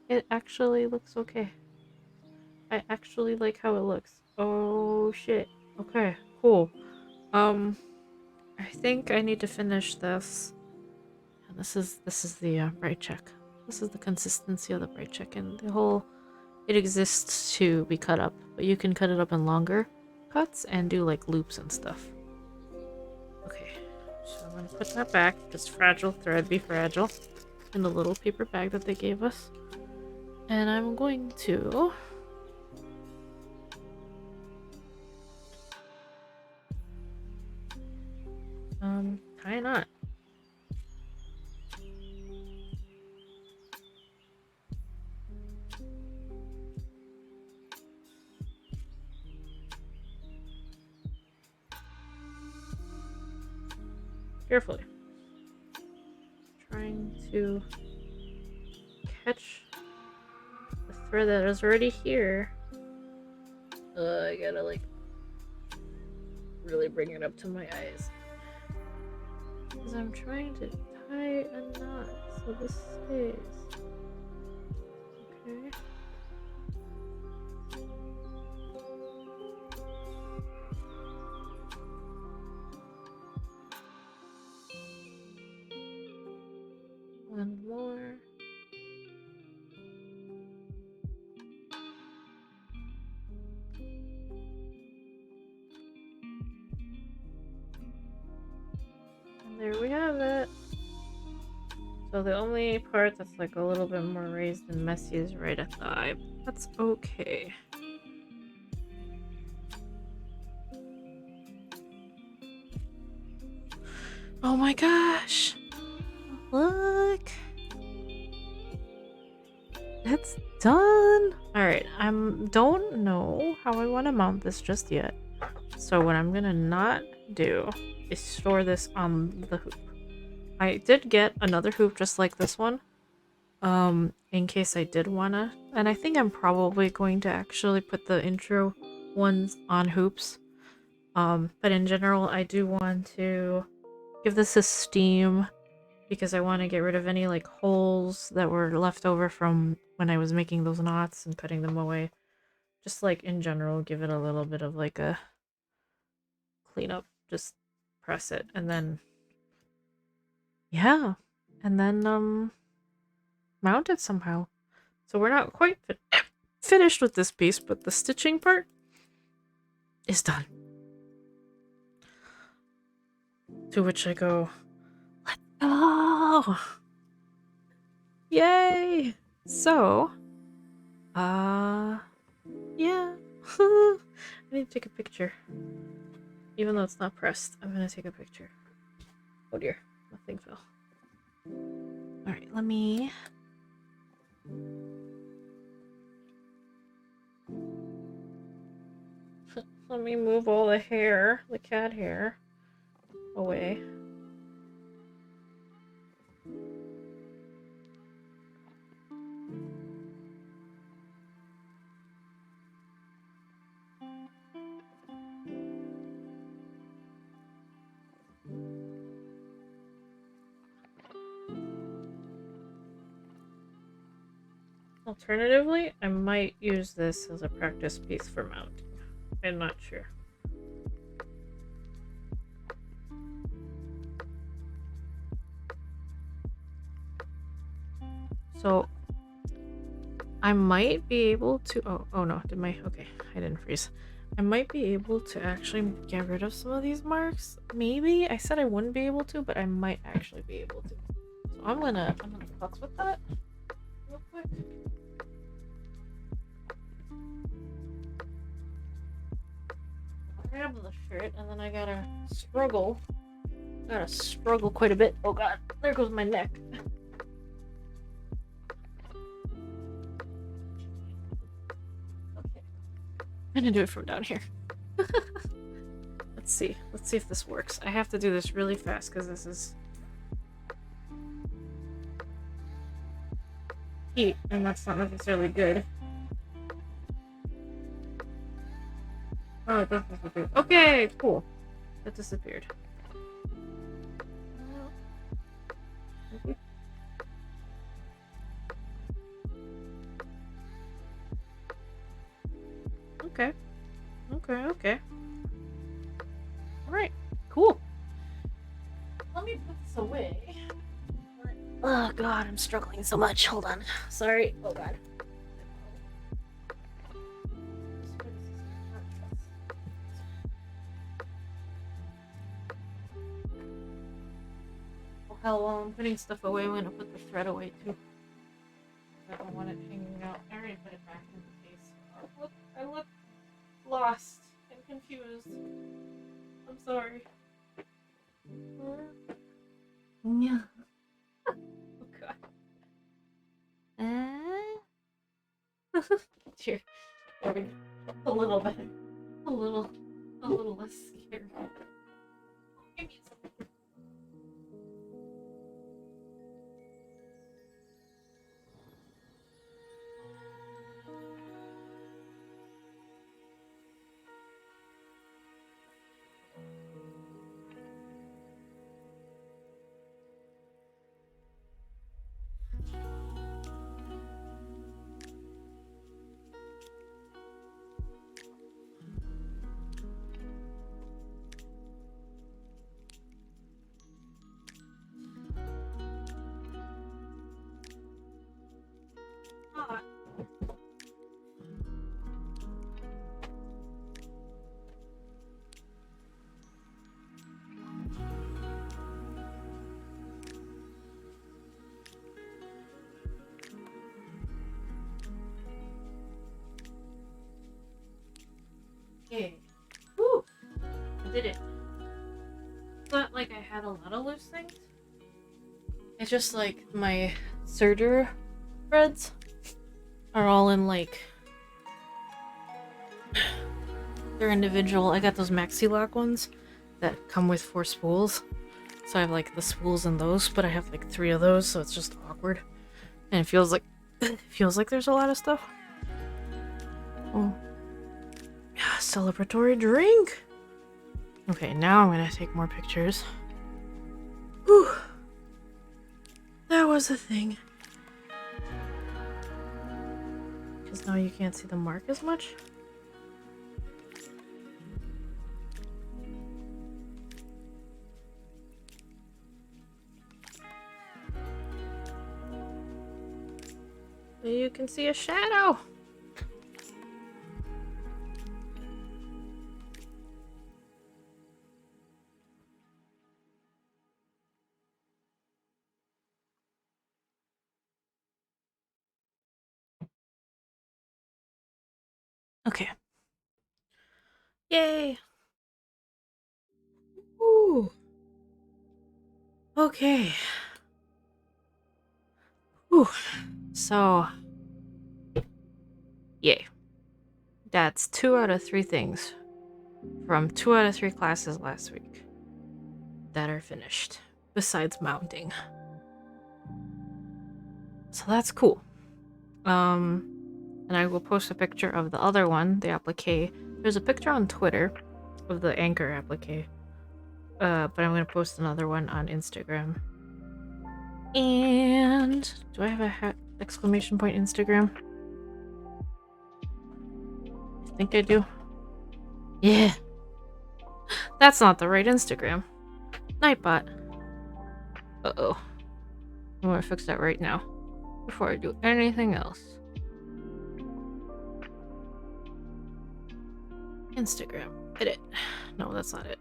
It actually looks okay. I actually like how it looks. Oh shit. Okay, cool. I think I need to finish this. And this is the bright check. This is the consistency of the bright check, and the whole, it exists to be cut up, but you can cut it up in longer cuts and do like loops and stuff. Okay, so I'm gonna put that back, because fragile thread be fragile, in the little paper bag that they gave us. And I'm going to tie a knot. Carefully. Trying to catch the thread that is already here. I gotta like really bring it up to my eyes. Because I'm trying to tie a knot so this stays. Okay. One more. And there we have it. So the only part that's like a little bit more raised and messy is right at the eye. That's okay. Oh my gosh! Look! It's done! Alright, don't know how I want to mount this just yet. So what I'm gonna not do is store this on the hoop. I did get another hoop just like this one, in case I did wanna, and I think I'm probably going to actually put the intro ones on hoops. But in general, I do want to give this a steam because I want to get rid of any like holes that were left over from when I was making those knots and cutting them away. Just like in general, give it a little bit of like a cleanup. Just press it and then, yeah, and then mount it somehow. So we're not quite finished with this piece, but the stitching part is done. To which I go, let's go! Yay! So, yeah. I need to take a picture. Even though it's not pressed, I'm gonna take a picture. Oh dear, nothing fell. Alright, let me... let me move all the hair, the cat hair, away. Alternatively, I might use this as a practice piece for mounting. I'm not sure. So I might be able to oh no, okay, I didn't freeze. I might be able to actually get rid of some of these marks. Maybe. I said I wouldn't be able to, but I might actually be able to. So I'm gonna fuck with that real quick. Grab the shirt and then I gotta struggle. Gotta struggle quite a bit. Oh god, there goes my neck. Okay. I'm gonna do it from down here. Let's see if this works. I have to do this really fast because this is heat and that's not necessarily good. Oh, it does disappear. Okay, cool. That disappeared. Okay. Okay. Alright, cool. Let me put this away. Oh god, I'm struggling so much. Hold on. Sorry. Oh god. Oh hell, while I'm putting stuff away, I'm gonna put the thread away too. I don't want it hanging out. I already put it back in the case. Oh, I look lost and confused. I'm sorry. Yeah. Oh god. Here. There we go. A little better. A little less scared. Give me some. Okay. Woo! I did it. It's not like I had a lot of loose things. It's just like my serger threads are all in like they're individual. I got those maxi lock ones that come with 4 spools. So I have like the spools in those, but I have like 3 of those, so it's just awkward. And it feels like there's a lot of stuff. Oh. Celebratory drink. Okay, now I'm gonna take more pictures. Whew. That was a thing. Because now you can't see the mark as much. You can see a shadow. Okay. Yay. Ooh. Okay. Ooh. So, yay. That's 2 out of 3 things from 2 out of 3 classes last week that are finished, besides mounting. So that's cool. And I will post a picture of the other one, the applique. There's a picture on Twitter of the anchor applique. But I'm gonna post another one on Instagram. And do I have a hat? Exclamation point Instagram. I think I do. Yeah. That's not the right Instagram. Nightbot. Uh-oh. I'm gonna fix that right now. Before I do anything else. Instagram. Edit. No, that's not it.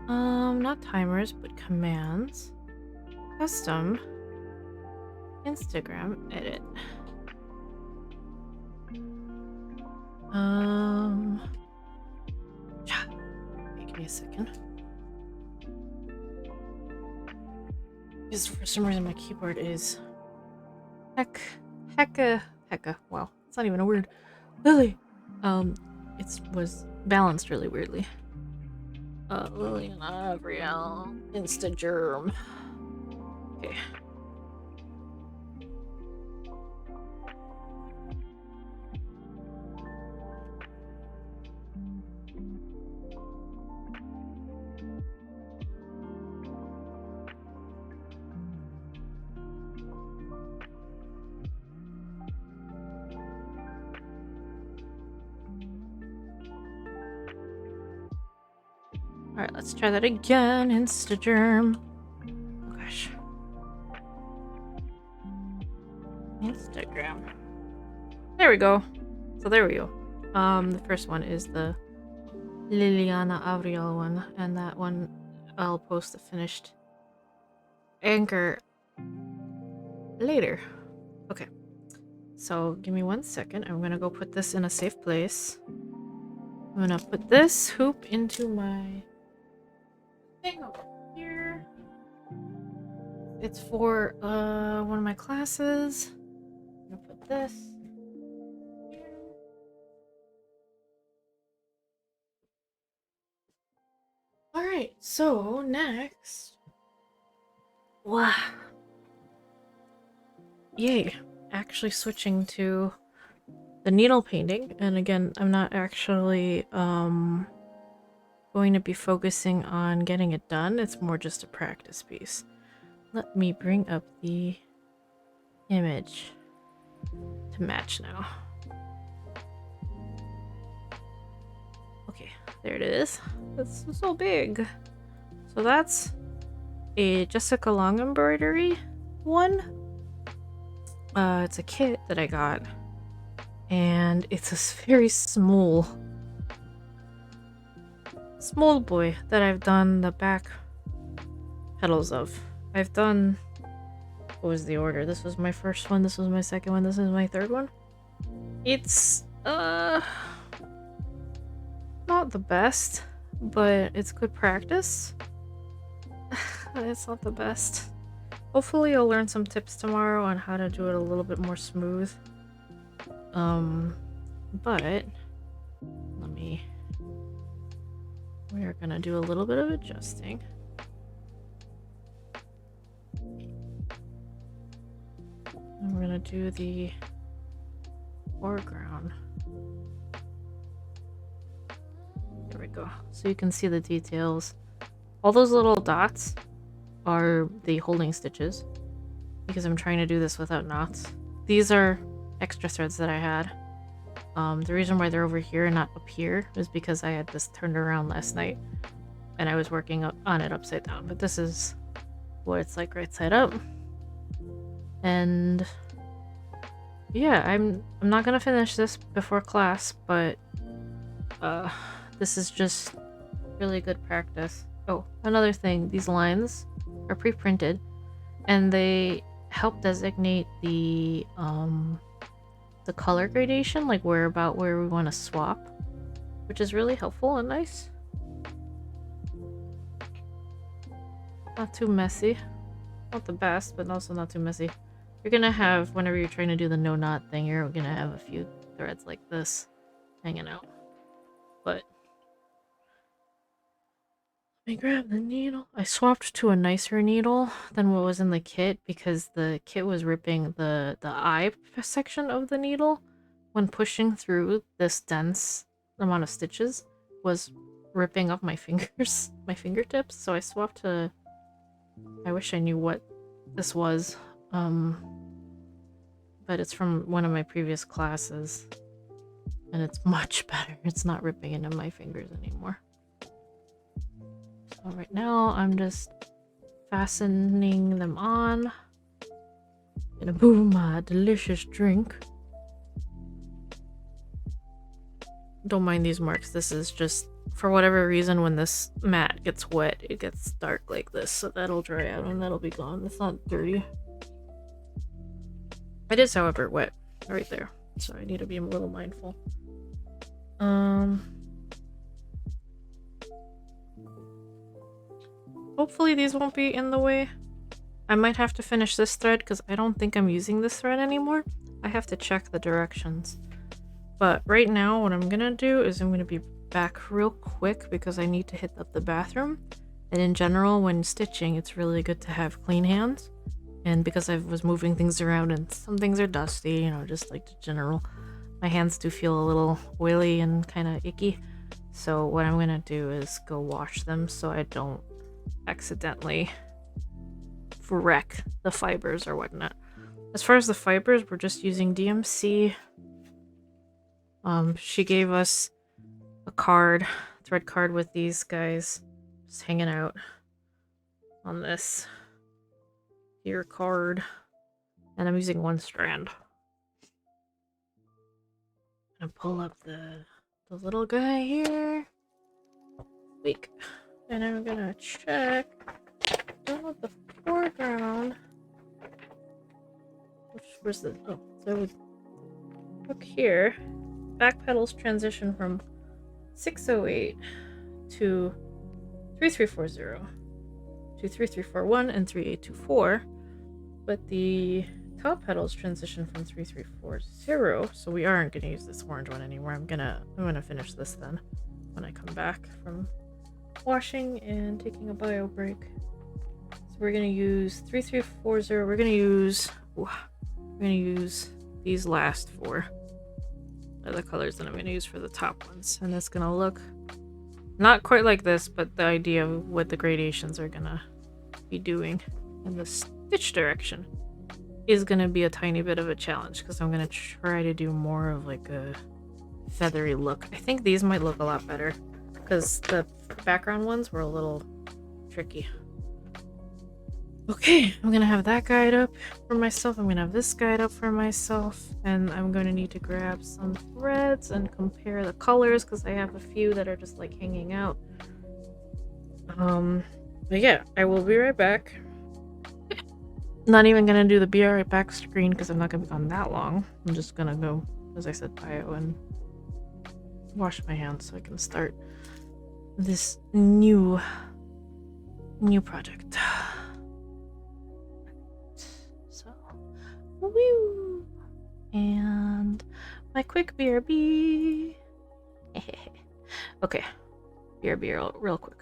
Not timers, but commands. Custom. Instagram. Edit. Give me a second. Because for some reason my keyboard is hecka. Wow, it's not even a word. Lily. It was balanced really weirdly. Lily and Avriel. Instagerm. Okay. Alright, let's try that again. Instagerm. Oh gosh. Instagram. There we go. So there we go. The first one is the Liliana Avriel one, and that one I'll post the finished anchor later. Okay. So give me 1 second. I'm gonna go put this in a safe place. I'm gonna put this hoop into my thing over here. It's for one of my classes. I'm gonna put this here. Alright, so next. Wow. Yay. Actually switching to the needle painting. And again, I'm not actually going to be focusing on getting it done. It's more just a practice piece. Let me bring up the image to match now. Okay, there it is. It's so big. So that's a Jessica Long embroidery one. It's a kit that I got, and it's a very small boy that I've done the back petals of. I've done, what was the order? This was my first one, this was my second one, this is my third one. It's not the best, but it's good practice. It's not the best. Hopefully I'll learn some tips tomorrow on how to do it a little bit more smooth. But we are gonna do a little bit of adjusting. And we're gonna do the foreground. There we go. So you can see the details. All those little dots are the holding stitches, because I'm trying to do this without knots. These are extra threads that I had. The reason why they're over here and not up here is because I had this turned around last night and I was working on it upside down, but this is what it's like right side up. And yeah, I'm not gonna finish this before class, but this is just really good practice. Oh, another thing, these lines are pre-printed and they help designate the color gradation, like where we want to swap, which is really helpful and nice. Not too messy. Not the best, but also not too messy. You're gonna have, whenever you're trying to do the no knot thing, you're gonna have a few threads like this hanging out. But let me grab the needle. I swapped to a nicer needle than what was in the kit because the kit was ripping the eye section of the needle when pushing through this dense amount of stitches was ripping up my fingers, my fingertips. So I swapped to, I wish I knew what this was. but it's from one of my previous classes. And it's much better. It's not ripping into my fingers anymore. So right now I'm just fastening them on. Gonna brew my delicious drink. Don't mind these marks. This is just, for whatever reason, when this mat gets wet, it gets dark like this. So that'll dry out and that'll be gone. It's not dirty. It is, however, wet right there. So I need to be a little mindful. Hopefully these won't be in the way. I might have to finish this thread because I don't think I'm using this thread anymore. I have to check the directions. But right now what I'm gonna do is I'm gonna be back real quick because I need to hit up the bathroom. And in general, when stitching, it's really good to have clean hands. And because I was moving things around and some things are dusty, you know, just like the general, my hands do feel a little oily and kind of icky. So what I'm gonna do is go wash them so I don't accidentally wreck the fibers or whatnot. As far as the fibers, we're just using DMC. She gave us a card, thread card with these guys just hanging out on this here card, and I'm using one strand. I'm gonna pull up the little guy here. Weak. And I'm gonna check with the foreground. Where's the, oh, so we look here. Back pedals transition from 608 to 3340 to 3341 and 3824, but the top pedals transition from 3340, so we aren't gonna use this orange one anymore. I'm gonna finish this then when I come back from washing and taking a bio break. So we're gonna use 3340. We're gonna use these last four are the colors that I'm gonna use for the top ones, and it's gonna look not quite like this, but the idea of what the gradations are gonna be doing in the stitch direction is gonna be a tiny bit of a challenge because I'm gonna try to do more of like a feathery look. I think these might look a lot better because the background ones were a little tricky. Okay, I'm gonna have that guide up for myself. I'm gonna have this guide up for myself, and I'm gonna need to grab some threads and compare the colors because I have a few that are just like hanging out. But yeah, I will be right back. Not even gonna do the be right back screen because I'm not gonna be on that long. I'm just gonna go, as I said, bio and wash my hands so I can start this new project. So, woo! And my quick BRB. Okay, BRB real quick.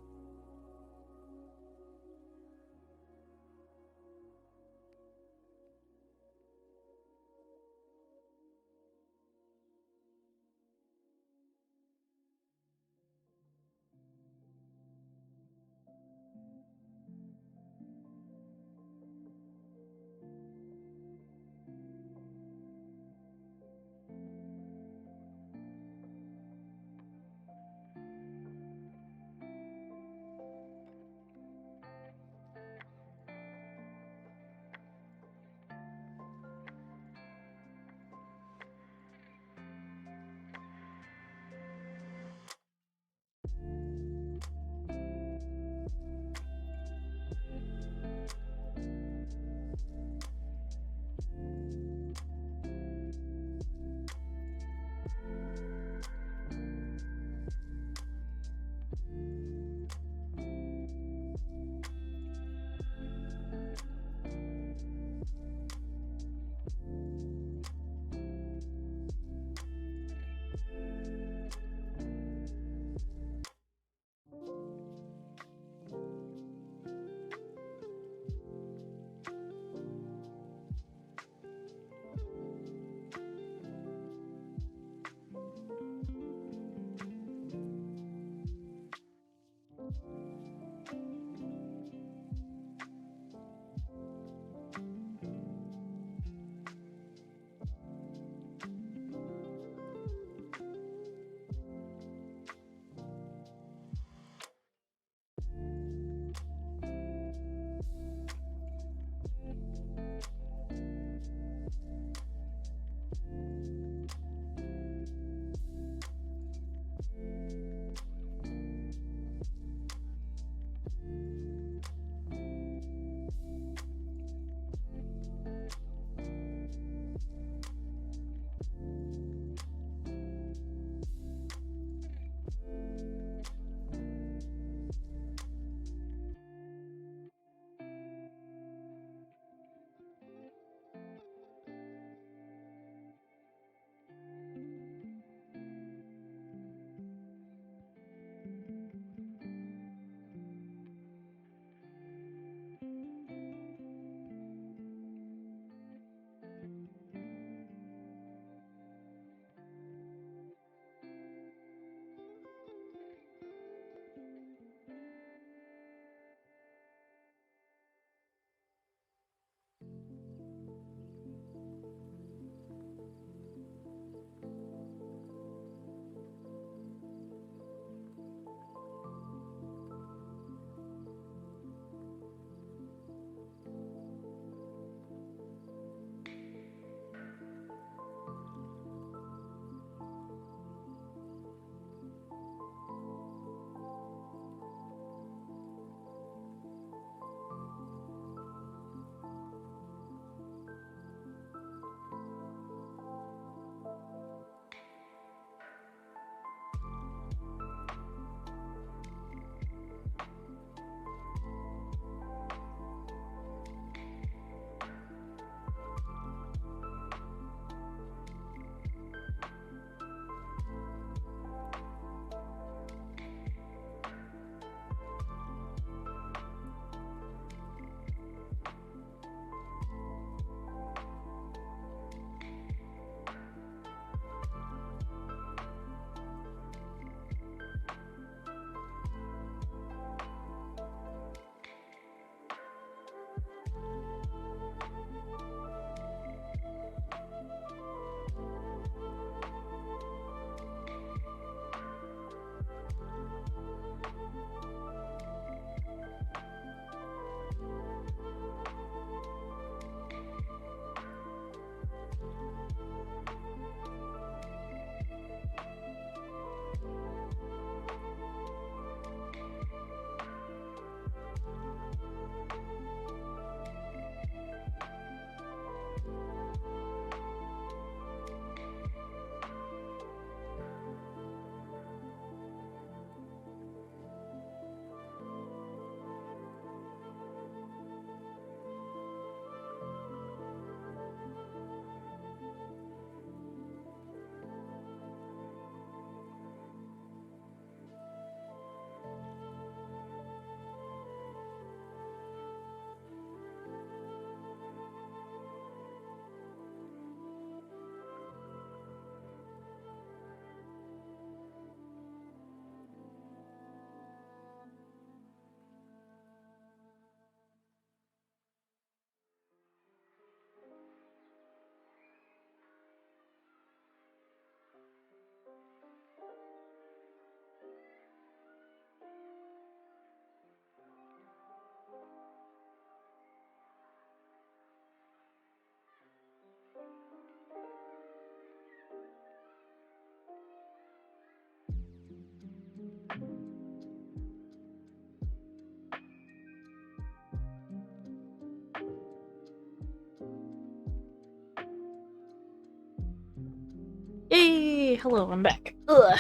hello, I'm back. Ugh.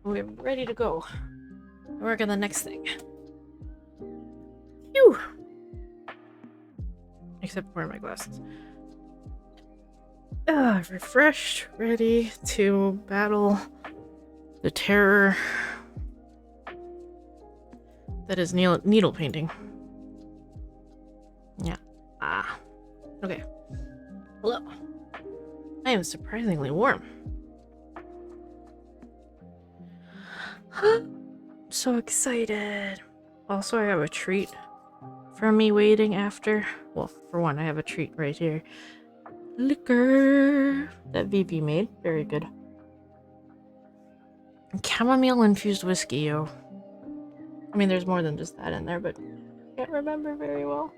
We're ready to go. Work on the next thing. Phew! Except for my glasses. Refreshed, ready to battle the terror that is needle painting. Yeah. Okay. Hello. I am surprisingly warm. So excited. Also, I have a treat for me waiting after. Well, for one, I have a treat right here. Liquor that VP made. Very good. Chamomile infused whiskey, yo. I mean, there's more than just that in there, but I can't remember very well.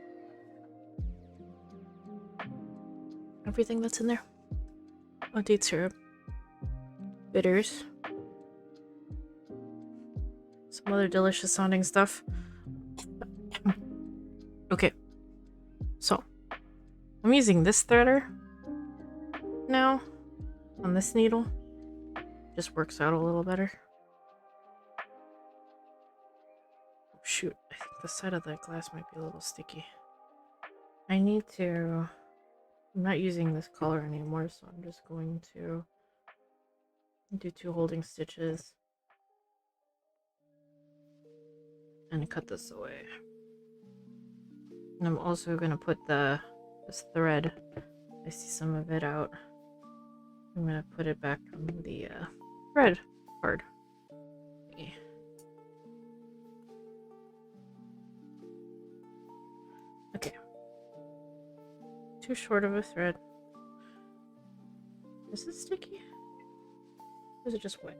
Everything that's in there. Oh, date syrup. Bitters. Some other delicious sounding stuff. Okay. So, I'm using this threader now on this needle. Just works out a little better. Oh, shoot, I think the side of that glass might be a little sticky. I need to... I'm not using this color anymore, so I'm just going to do 2 holding stitches and cut this away. And I'm also going to put this thread, I see some of it out, I'm going to put it back on the thread card. Okay. Too short of a thread. Is this sticky? Or is it just wet?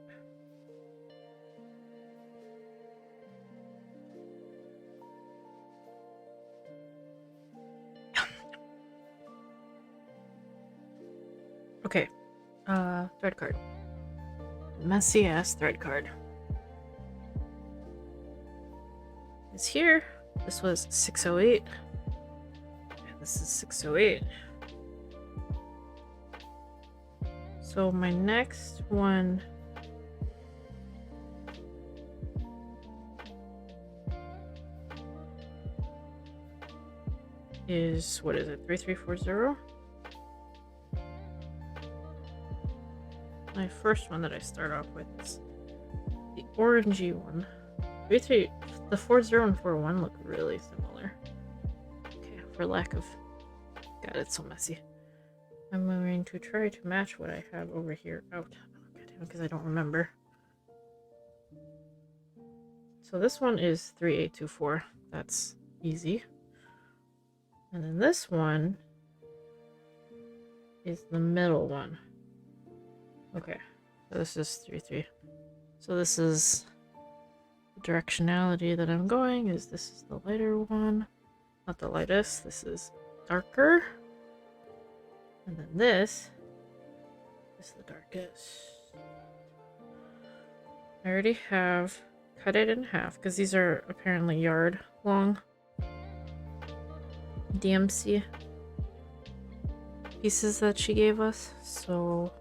Okay. Thread card. Messy ass thread card. It's here. This was 608. And this is 608. So my next one is, what is it, 3340? My first one that I start off with is the orangey one. The 40 and 41 look really similar. Okay, for lack of... God, it's so messy. I'm going to try to match what I have over here out. Because I don't remember. So this one is 3824. That's easy. And then this one is the middle one. Okay, so this is 33. So this is the directionality that I'm going. This is the lighter one, not the lightest. This is darker, and then this is the darkest. I already have cut it in half because these are apparently yard long DMC pieces that she gave us. So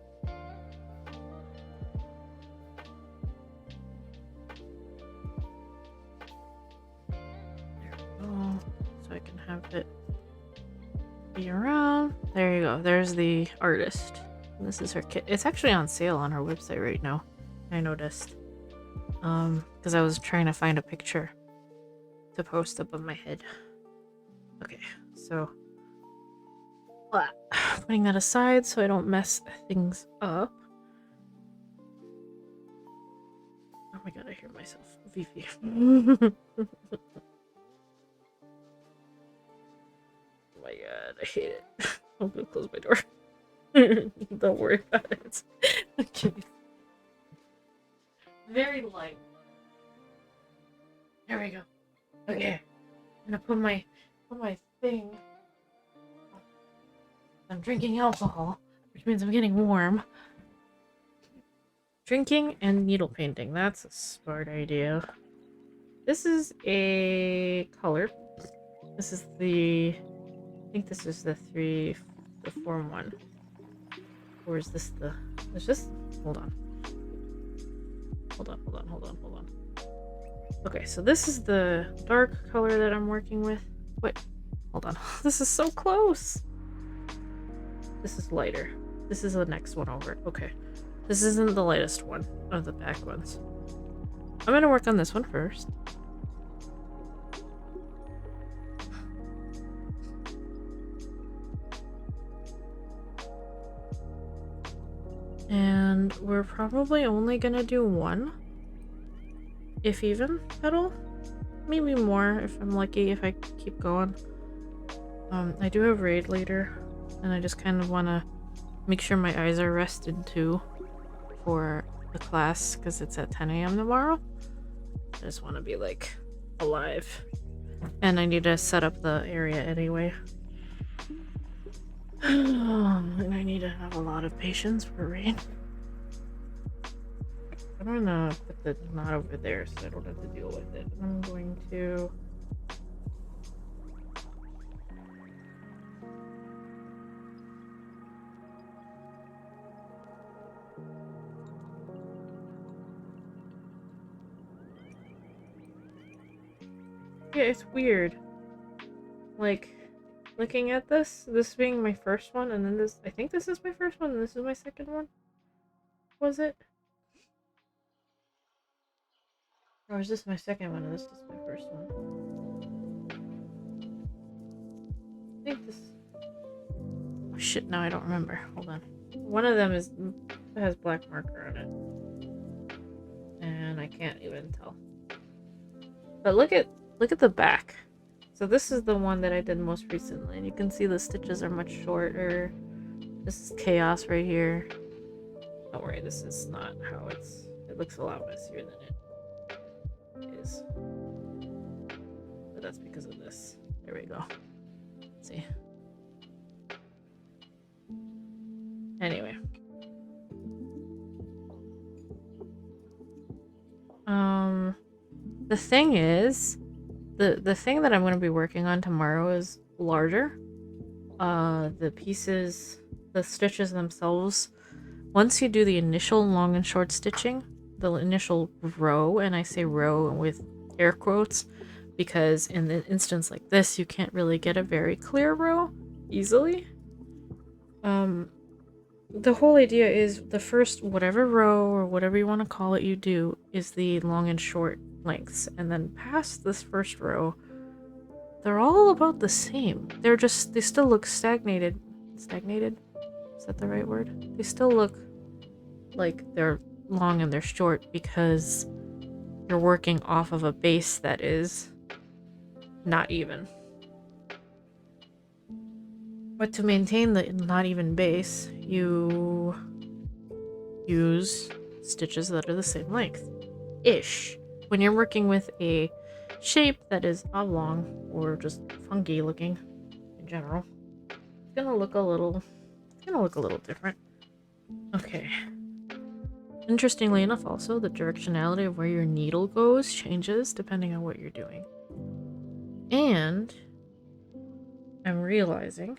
so I can have it be around. There you go. There's the artist. This is her kit. It's actually on sale on her website right now. I noticed. Because I was trying to find a picture to post above my head. Okay, so putting that aside so I don't mess things up. Oh my god, I hear myself. Vivi. Oh my god, I hate it. I'm gonna close my door. Don't worry about it. Okay. Very light. There we go. Okay. I'm gonna put my thing. I'm drinking alcohol, which means I'm getting warm. Drinking and needle painting. That's a smart idea. This is a color. This is the... I think this is the 4-1. Or is this the... Is this hold on. Okay, so this is the dark color that I'm working with. Wait, hold on. This is so close. This is lighter. This is the next one over. Okay. This isn't the lightest one of the back ones. I'm gonna work on this one first. And we're probably only gonna do one, if even, petal. Maybe more if I'm lucky, if I keep going. I do have raid later, and I just kind of want to make sure my eyes are rested too for the class, because it's at 10 a.m. tomorrow. I just want to be like alive, and I need to set up the area anyway. And I need to have a lot of patience for rain. I'm gonna put the knot over there so I don't have to deal with it. I'm going to... Yeah, it's weird. Like, looking at this being my first one, and then this, I think this is my first one, and this is my second one? Was it? Or is this my second one, and this is my first one? I think this... Oh shit, now I don't remember. Hold on. One of them has black marker on it. And I can't even tell. But look at the back. So this is the one that I did most recently, and you can see the stitches are much shorter. This is chaos right here. Don't worry, this is not how it looks a lot messier than it is. But that's because of this. There we go. Let's see. Anyway. The thing is, the thing that I'm going to be working on tomorrow is larger. The pieces, the stitches themselves, once you do the initial long and short stitching, the initial row, and I say row with air quotes because in an instance like this, you can't really get a very clear row easily. The whole idea is the first whatever row or whatever you want to call it you do is the long and short lengths, and then past this first row they're all about the same. They still look stagnated. Is that the right word? They still look like they're long and they're short because you're working off of a base that is not even. But to maintain the not even base, you use stitches that are the same length-ish. When you're working with a shape that is oblong or just funky looking in general, it's gonna look a little different. Okay. Interestingly enough, also, the directionality of where your needle goes changes depending on what you're doing. And I'm realizing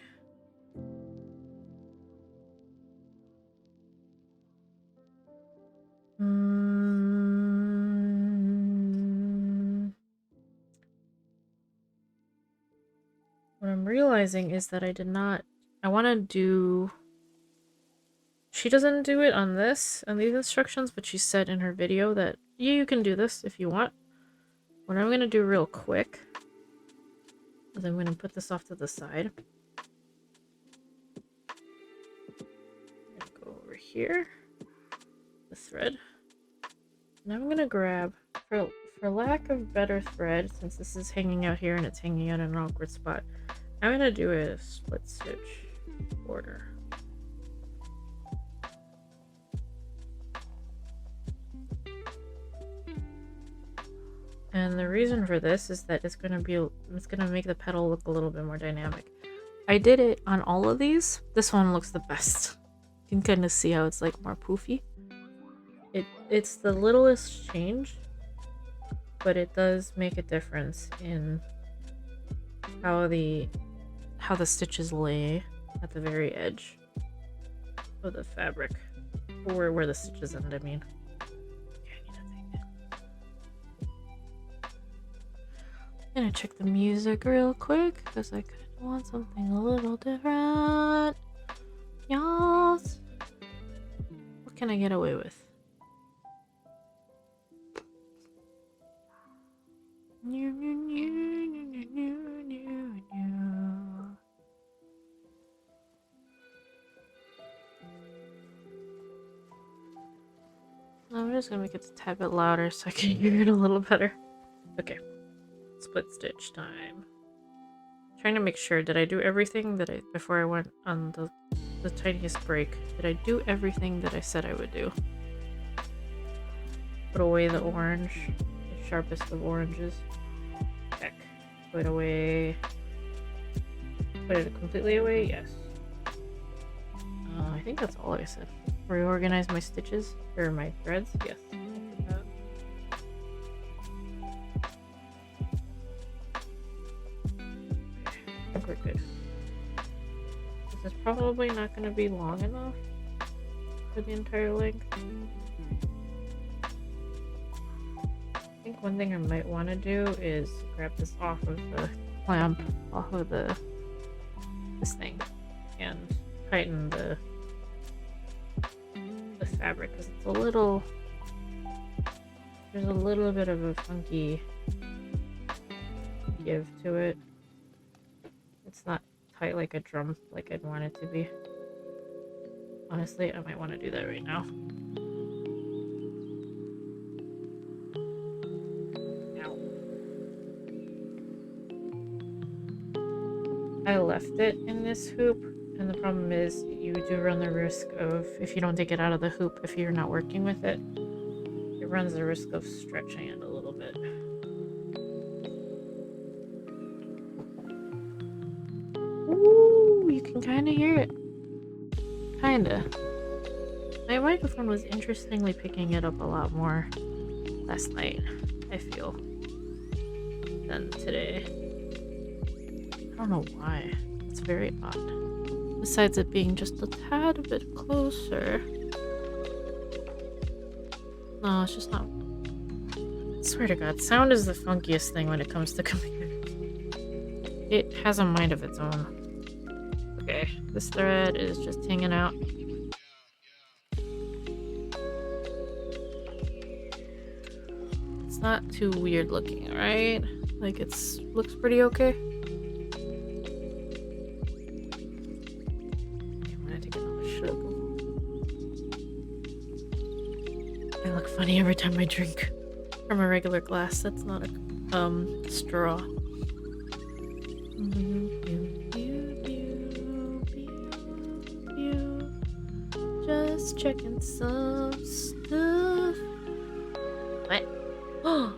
what I'm realizing is that I want to do... She doesn't do it on these instructions, but she said in her video that, yeah, you can do this if you want. What I'm going to do real quick is I'm going to put this off to the side. I'm going to go over here, the thread. And I'm going to grab, for lack of better thread, since this is hanging out here and it's hanging out in an awkward spot, I'm going to do a split stitch border. And the reason for this is that it's gonna make the petal look a little bit more dynamic. I did it on all of these. This one looks the best. You can kind of see how it's like more poofy. It's the littlest change, but it does make a difference in how the stitches lay at the very edge of the fabric. where the stitches end, I mean. Okay, I need to think. I'm gonna check the music real quick because I kind of want something a little different. Yes. What can I get away with? I'm just gonna make it a tad bit louder so I can hear it a little better. Okay. Split stitch time. Trying to make sure, did I do everything that before I went on the tiniest break? Did I do everything that I said I would do? Put away the orange, the sharpest of oranges. Check. Put away. Put it completely away? Yes. I think that's all I said. Reorganize my stitches or my threads? Yes. I think we're good. This is probably not going to be long enough for the entire length. I think one thing I might want to do is grab this off of the clamp, off of this thing, and tighten the fabric because it's a little, there's a little bit of a funky give to it. It's not tight like a drum like I'd want it to be. Honestly, I might want to do that right now. Ow. I left it in this hoop, and the problem is you do run the risk of, if you don't take it out of the hoop, if you're not working with it, it runs the risk of stretching it a little bit. Ooh, you can kind of hear it. Kinda. My microphone was interestingly picking it up a lot more last night, I feel, than today. I don't know why. It's very odd. Besides it being just a tad bit closer. No, it's just not. I swear to God, sound is the funkiest thing when it comes to computers. It has a mind of its own. Okay, this thread is just hanging out. It's not too weird looking, right? Like looks pretty okay. I'm gonna take another shug. I look funny every time I drink from a regular glass. That's not a straw. Just checking some stuff. What? Oh.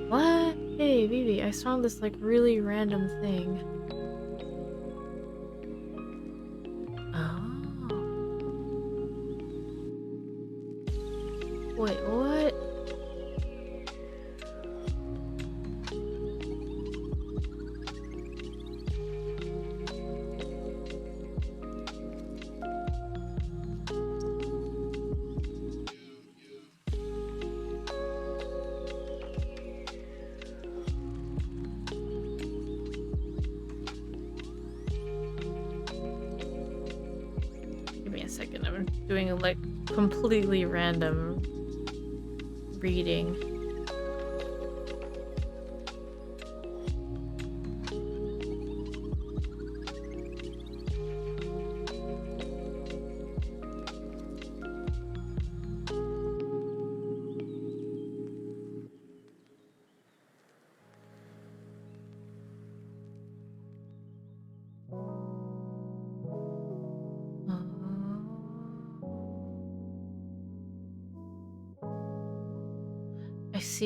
What? Hey, Vivi, I saw this like really random thing. Oh. Wait, what? Second, I'm doing a like completely random reading.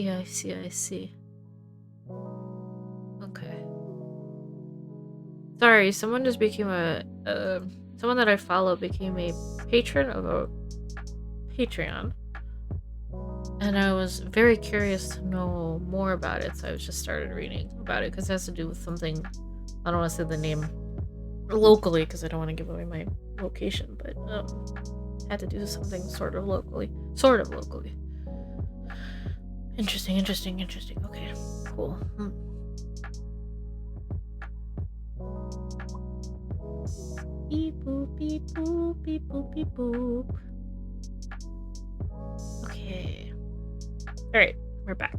I see. Okay. Sorry, someone just became someone that I follow became a patron of a Patreon. And I was very curious to know more about it, so I just started reading about it because it has to do with something. I don't want to say the name locally because I don't want to give away my location, but had to do something sort of locally. Sort of locally. Interesting, interesting, interesting. Okay, cool. Beep boop, beep boop, beep boop, beep boop. Okay. Alright, we're back.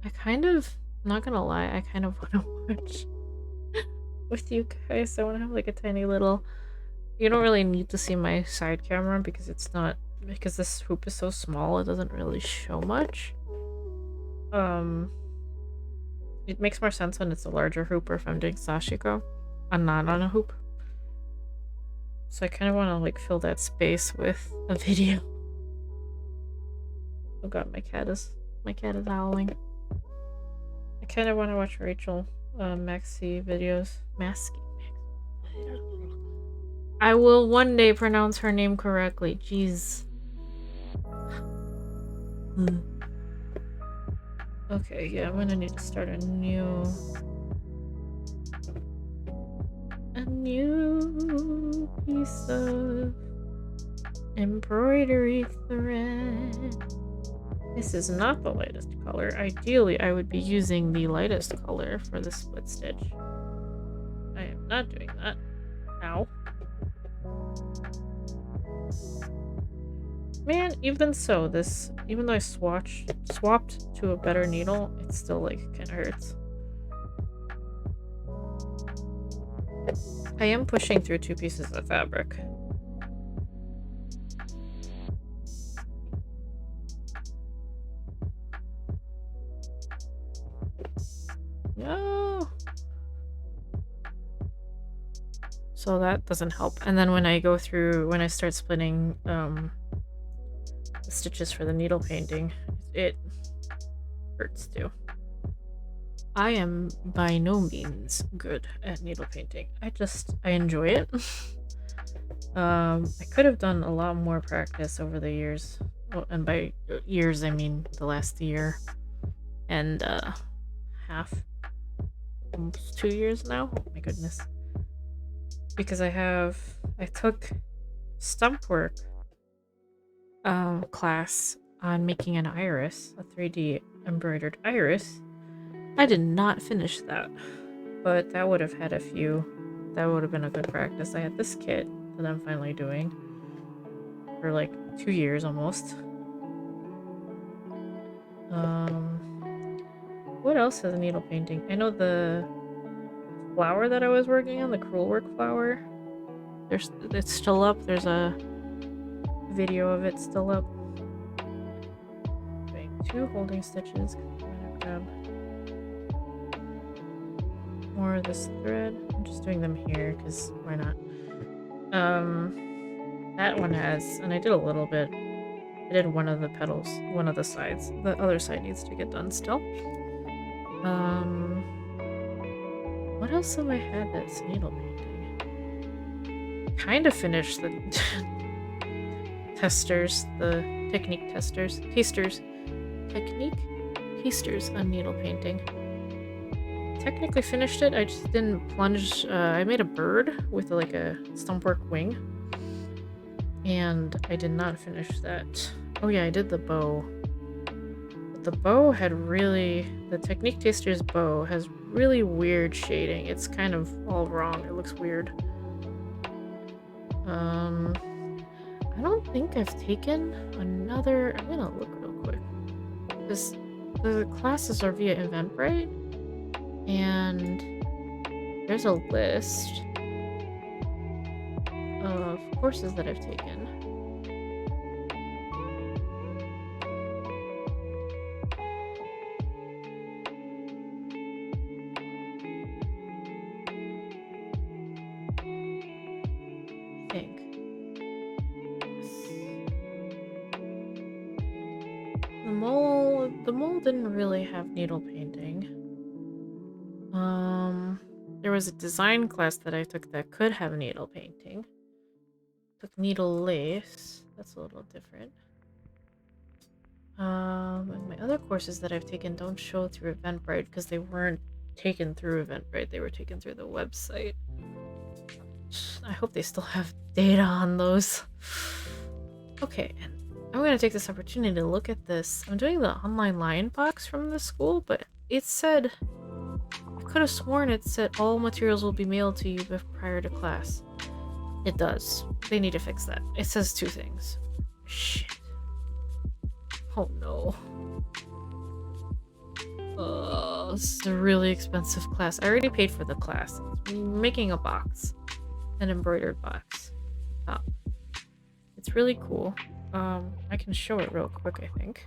I kind of, not gonna lie, I kind of want to watch with you guys. I want to have like a tiny little, you don't really need to see my side camera because it's not, because this hoop is so small, it doesn't really show much. It makes more sense when it's a larger hoop or if I'm doing sashiko. I'm not on a hoop. So I kind of want to like fill that space with a video. Oh god, my cat is howling. I kind of want to watch Rachel Maxi videos. Maxi. I will one day pronounce her name correctly. Jeez. Okay, yeah, I'm gonna need to start a new piece of embroidery thread. This is not the lightest color. Ideally, I would be using the lightest color for the split stitch. I am not doing that. Ow. Man, even so, this, even though I swapped to a better needle, it still like kind of hurts. I am pushing through 2 pieces of fabric. No. So that doesn't help. And then when I go through, when I start splitting the stitches for the needle painting, it hurts too. I am by no means good at needle painting. I enjoy it. I could have done a lot more practice over the years. Well, and by years, I mean the last year and half. Almost 2 years now. Oh my goodness. Because I took stump work class on making an iris, a 3D embroidered iris. I did not finish that, but that would have been a good practice. I had this kit that I'm finally doing for like 2 years almost. What else has needle painting? I know the flower that I was working on, the crewel work flower. It's still up. There's a video of it still up. Doing 2 holding stitches. I'm gonna grab more of this thread. I'm just doing them here because why not? That one has, and I did a little bit. I did one of the petals, one of the sides. The other side needs to get done still. What else have I had that's needle painting? Kind of finished the testers, the technique tasters on needle painting. Technically finished it, I just didn't plunge. I made a bird with like a stumpwork wing, and I did not finish that. Oh yeah, I did the bow. But the bow had the Technique Taster's bow has really weird shading. It's kind of all wrong. It looks weird. I don't think I've taken another. I'm gonna look real quick. The classes are via Eventbrite, and there's a list of courses that I've taken. The mole didn't really have needle painting. There was a design class that I took that could have needle painting. Took needle lace. That's a little different. And my other courses that I've taken don't show through Eventbrite because they weren't taken through Eventbrite. They were taken through the website. I hope they still have data on those. Okay, and I'm gonna take this opportunity to look at this. I'm doing the online line box from the school, but it said, I could have sworn it said all materials will be mailed to you prior to class. It does. They need to fix that. It says 2 things. Shit. Oh no. This is a really expensive class. I already paid for the class. I'm making a box. An embroidered box. Oh. It's really cool. I can show it real quick, I think.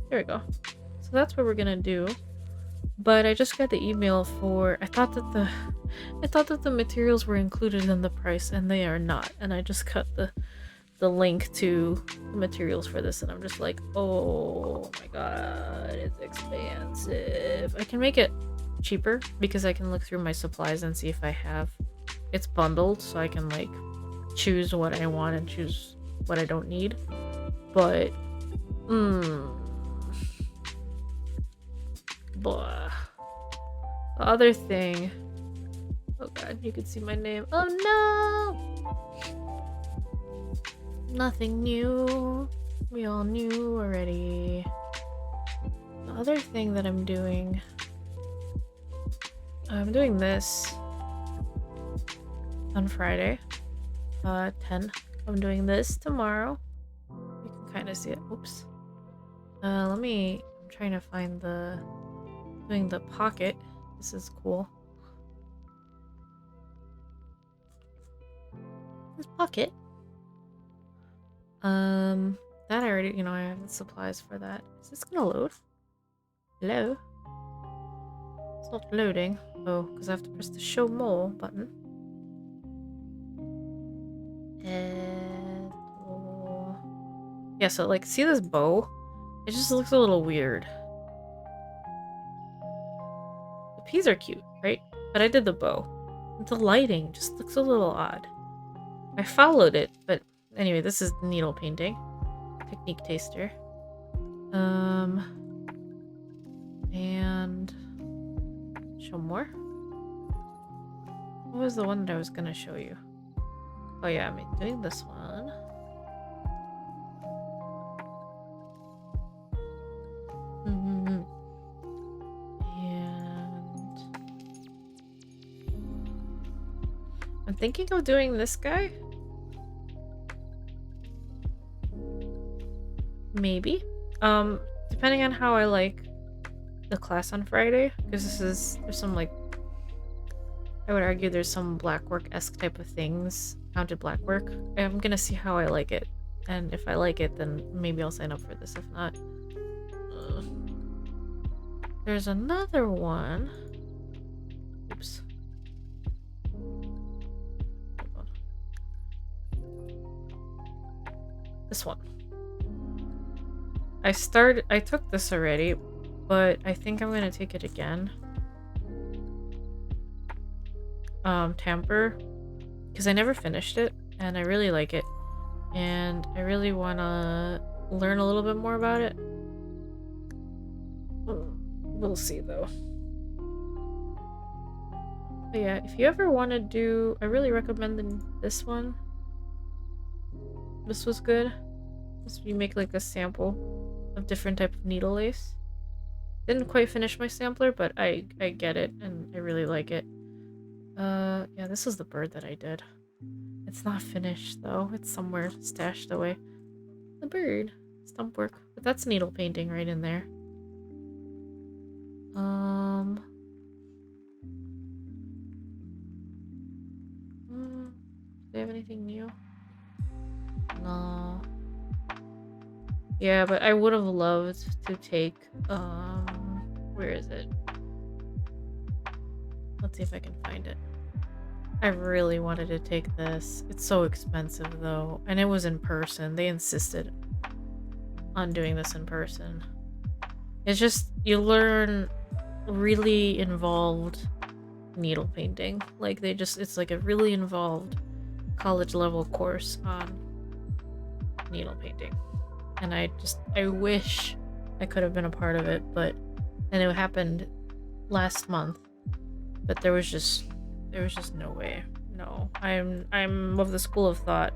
There we go. So that's what we're gonna do. But I just got the email for, I thought that the materials were included in the price, and they are not. And I just cut the link to the materials for this, and I'm just like, oh my god, it's expensive. I can make it cheaper because I can look through my supplies and see if I have, it's bundled, so I can like choose what I want and choose what I don't need. But blah. The other thing, oh god, you can see my name. Oh no, nothing new. We all knew already. The other thing that I'm doing this on Friday, 10. I'm doing this tomorrow. You can kind of see it. Oops. I'm trying to find doing the pocket. This is cool. This pocket. That I already, I have the supplies for that. Is this gonna load? Hello? It's not loading. Oh, because I have to press the show more button. Yeah, so like, see this bow? It just looks a little weird. The peas are cute, right? But I did the bow. The lighting just looks a little odd. I followed it, but anyway, this is needle painting. Technique taster. And show more. What was the one that I was gonna show you? Oh yeah, I'm doing this one. And I'm thinking of doing this guy. Maybe. Depending on how I like the class on Friday, because there's some like, I would argue there's some blackwork-esque type of things, counted blackwork. I'm gonna see how I like it, and if I like it, then maybe I'll sign up for this. If not, there's another one. Oops. Hold on. This one. I took this already, but I think I'm gonna take it again. Tamper, because I never finished it, and I really like it, and I really wanna learn a little bit more about it. We'll see though. But yeah, if you ever want to do, I really recommend this one. This was good. You make like a sample of different type of needle lace. Didn't quite finish my sampler, but I get it, and I really like it. Yeah, this is the bird that I did. It's not finished though. It's somewhere stashed away. The bird. Stump work. But that's needle painting right in there. Do they have anything new? No. Yeah, but I would have loved to take, where is it? Let's see if I can find it. I really wanted to take this. It's so expensive though, and it was in person. They insisted on doing this in person. It's just, you learn really involved needle painting. Like it's like a really involved college level course on needle painting. And I wish I could have been a part of it, and it happened last month, but there was just no way. No. I'm of the school of thought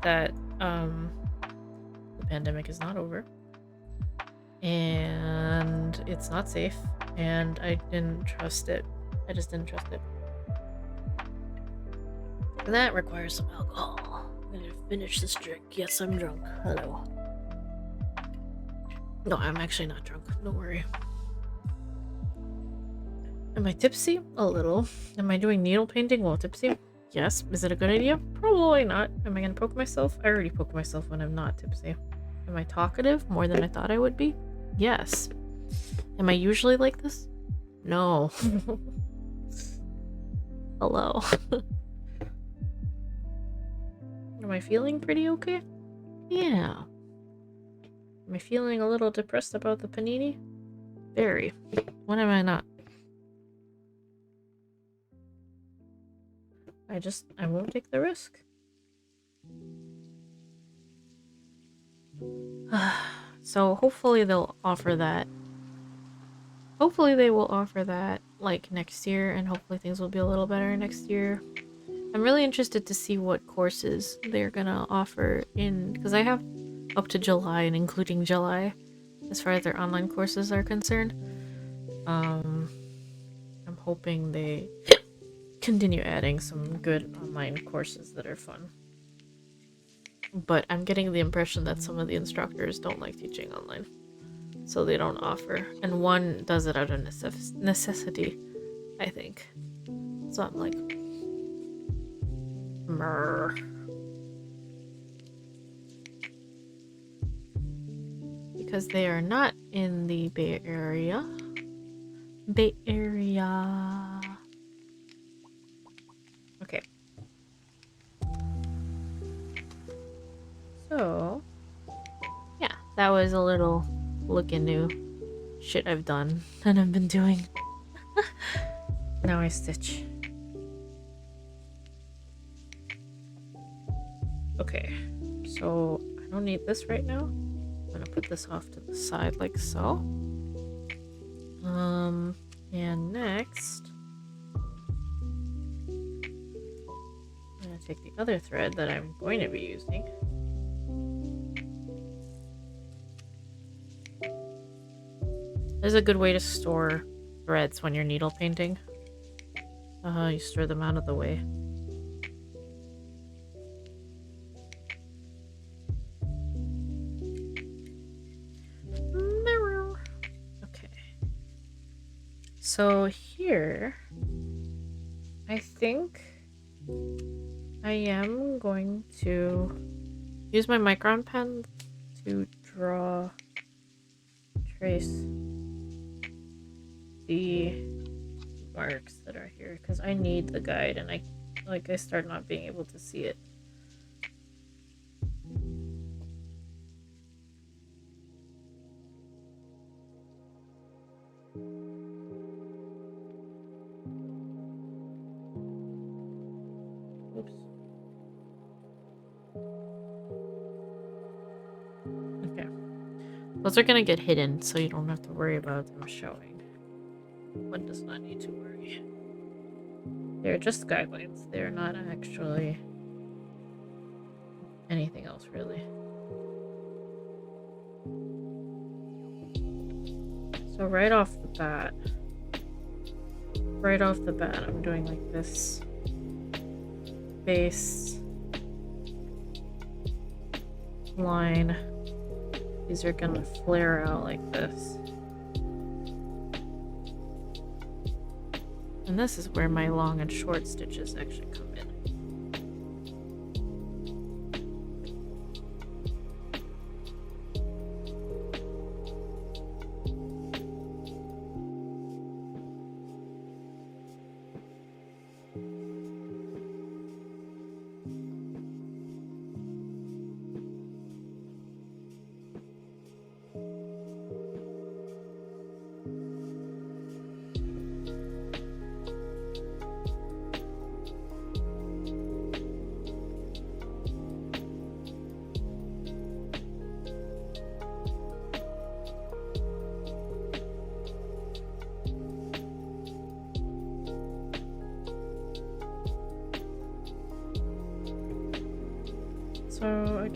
that the pandemic is not over and it's not safe, and I didn't trust it. I just didn't trust it. And that requires some alcohol. I'm gonna finish this drink. Yes, I'm drunk. Hello. No, I'm actually not drunk. Don't worry. Am I tipsy? A little. Am I doing needle painting while tipsy? Yes. Is it a good idea? Probably not. Am I gonna poke myself? I already poke myself when I'm not tipsy. Am I talkative more than I thought I would be? Yes. Am I usually like this? No. Hello. Am I feeling pretty okay? Yeah. Am I feeling a little depressed about the panini? Very. When am I not? I won't take the risk. So hopefully they'll offer that. Hopefully they will offer that like next year, and hopefully things will be a little better next year. I'm really interested to see what courses they're gonna offer because I have up to July and including July as far as their online courses are concerned. I'm hoping they continue adding some good online courses that are fun. But I'm getting the impression that some of the instructors don't like teaching online, so they don't offer. And one does it out of necessity, I think. So I'm like, Mrr. Because they are not in the Bay Area. Bay Area. Okay. So, yeah, that was a little look into shit I've done and I've been doing. Now I stitch. Okay, so I don't need this right now. I'm gonna put this off to the side like so. And next, I'm gonna take the other thread that I'm going to be using. There's a good way to store threads when you're needle painting. You store them out of the way. Okay. So here, I think I am going to use my micron pen to trace the marks that are here, because I need the guide and I start not being able to see it. Oops. Okay. Those are gonna get hidden, so you don't have to worry about them showing. One does not need to worry. They're just guidelines. They're not actually anything else, really. So right off the bat, I'm doing like this base line. These are gonna flare out like this. And this is where my long and short stitches actually come in.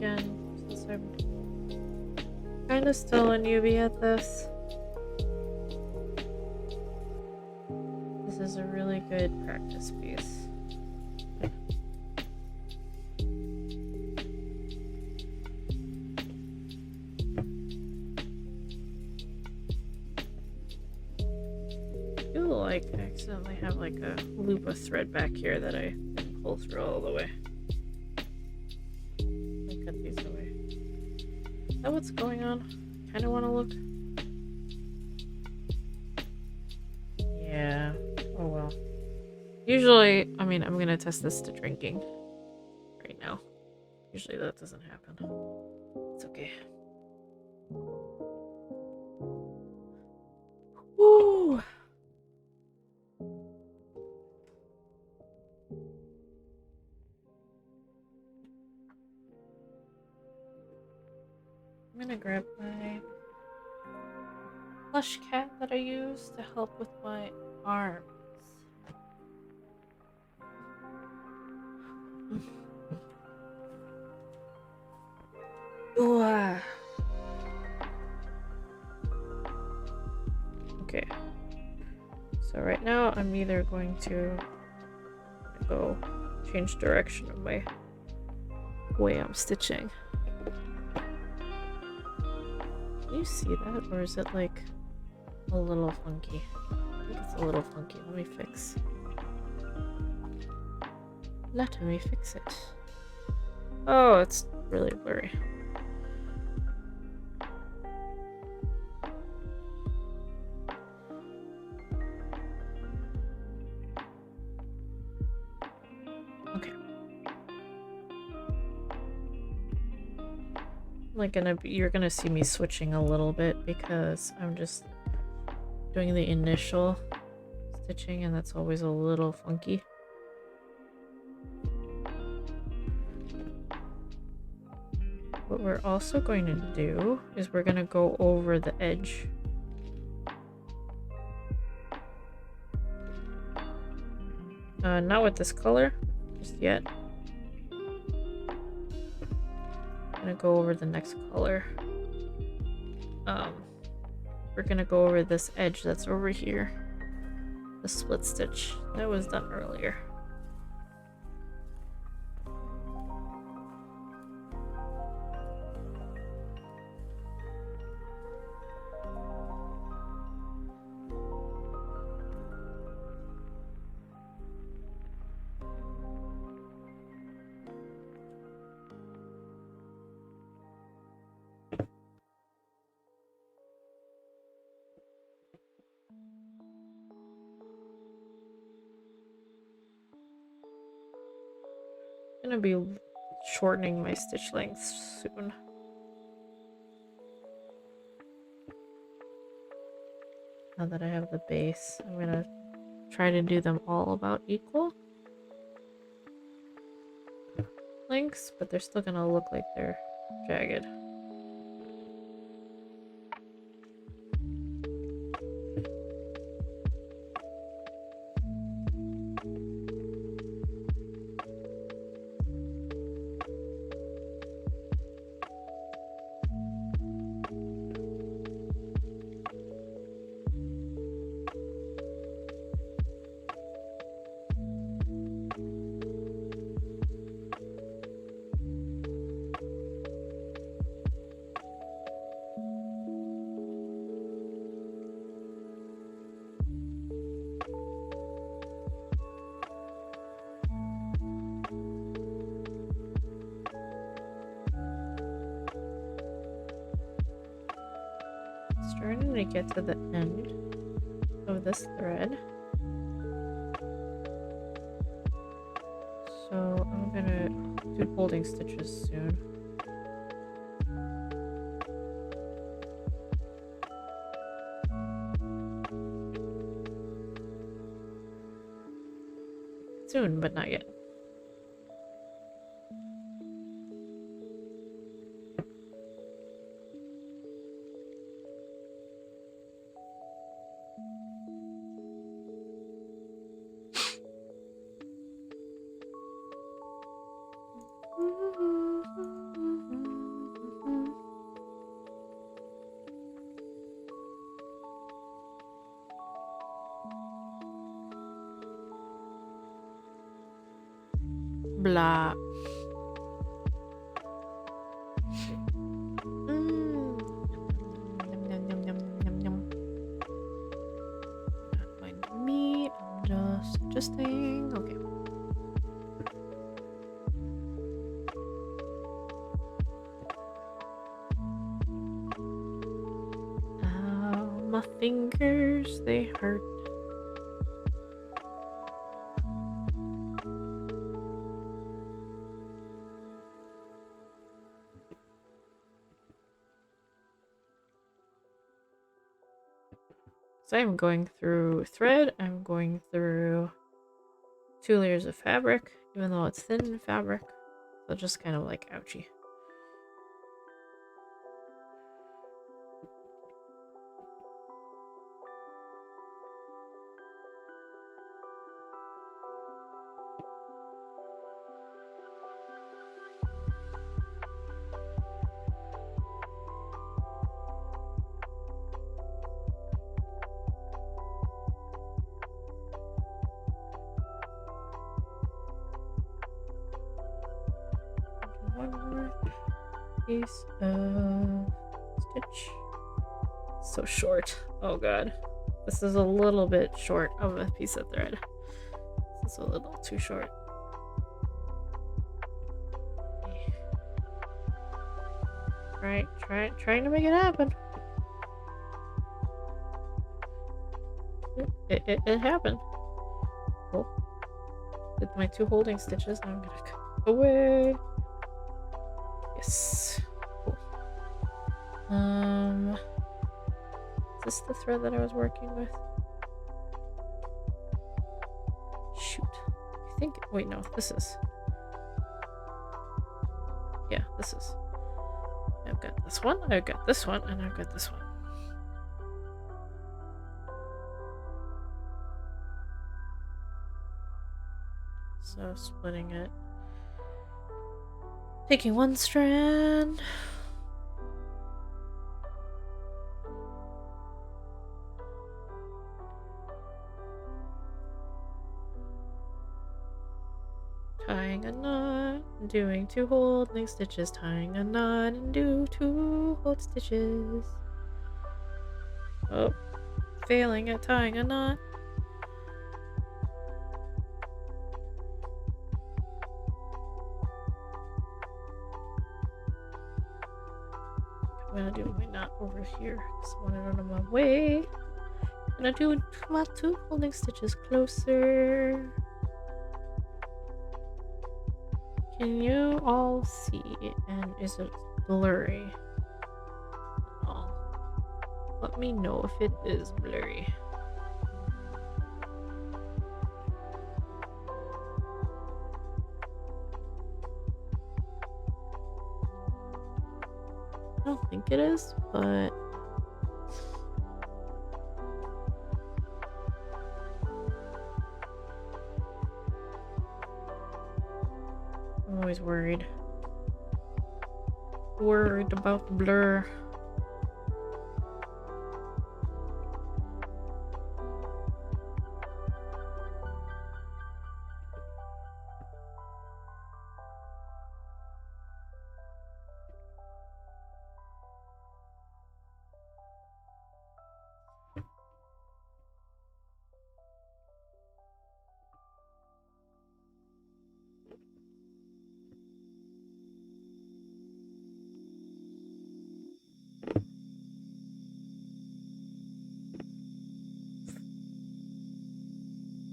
again, since I'm kind of still a newbie at this. This is a really good practice piece. I feel like I accidentally have like a loop of thread back here that I didn't pull through all the way. I'll cut these away. Is that what's going on? Kind of want to look. Yeah. Oh well. Usually, I mean, I'm gonna test this to drinking right now. Usually that doesn't happen. It's okay. Woo! I'm gonna grab my plush cat that I use to help with my arms. Ooh, okay. So right now I'm either going to go change direction of my way I'm stitching. Can you see that, or is it like a little funky? I think it's a little funky. Let me fix. Let me fix it. Oh, it's really blurry. Okay. You're gonna see me switching a little bit because I'm just doing the initial stitching and that's always a little funky. What we're also going to do is we're gonna go over the edge. Not with this color just yet. I'm gonna go over the next color. We're gonna go over this edge that's over here. The split stitch that was done earlier. I'm gonna be shortening my stitch lengths soon. Now that I have the base, I'm gonna try to do them all about equal lengths, but they're still gonna look like they're jagged. Starting to get to the end of this thread. So I'm gonna do folding stitches soon. Soon, but not yet. Blah. Yum, yum, yum, yum, yum. Not mind me. I'm just adjusting. Okay. My fingers, they hurt. So I'm going through thread, I'm going through 2 layers of fabric, even though it's thin fabric. So just kind of like ouchy. One more piece of stitch. So short. Oh god. This is a little bit short of a piece of thread. This is a little too short. Trying to make it happen. It happened. Cool. With my 2 holding stitches, now I'm gonna cut away. Yes. Cool. Is this the thread that I was working with? Shoot. I think. Wait, no. This is. Yeah, this is. I've got this one, I've got this one, and I've got this one. So splitting it. Taking one strand. Tying a knot, doing 2 holding stitches, tying a knot and do 2 hold stitches. Oh, failing at tying a knot. I'm gonna do my knot over here because I want it out of my way. I'm gonna do my 2 holding stitches closer. Can you all see? And is it blurry? Oh, let me know if it is blurry. I don't think it is, but I'm always worried. Worried about the blur.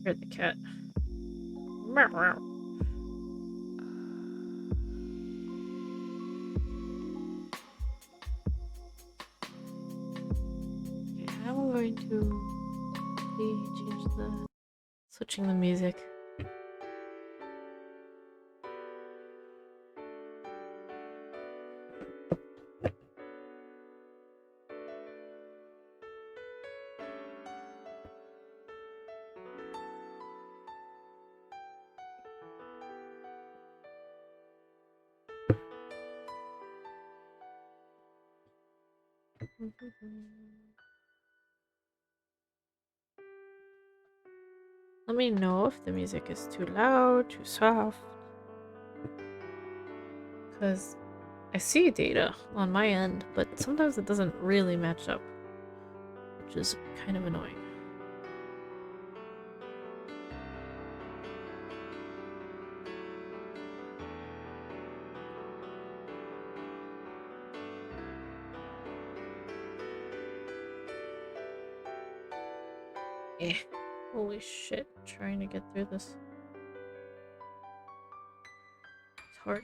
Heard the cat. Meow, meow. Okay, how am I going to change the switching the music? Let me know if the music is too loud, too soft. Because I see data on my end, but sometimes it doesn't really match up, which is kind of annoying. Eh. Holy shit, trying to get through this. It's hard.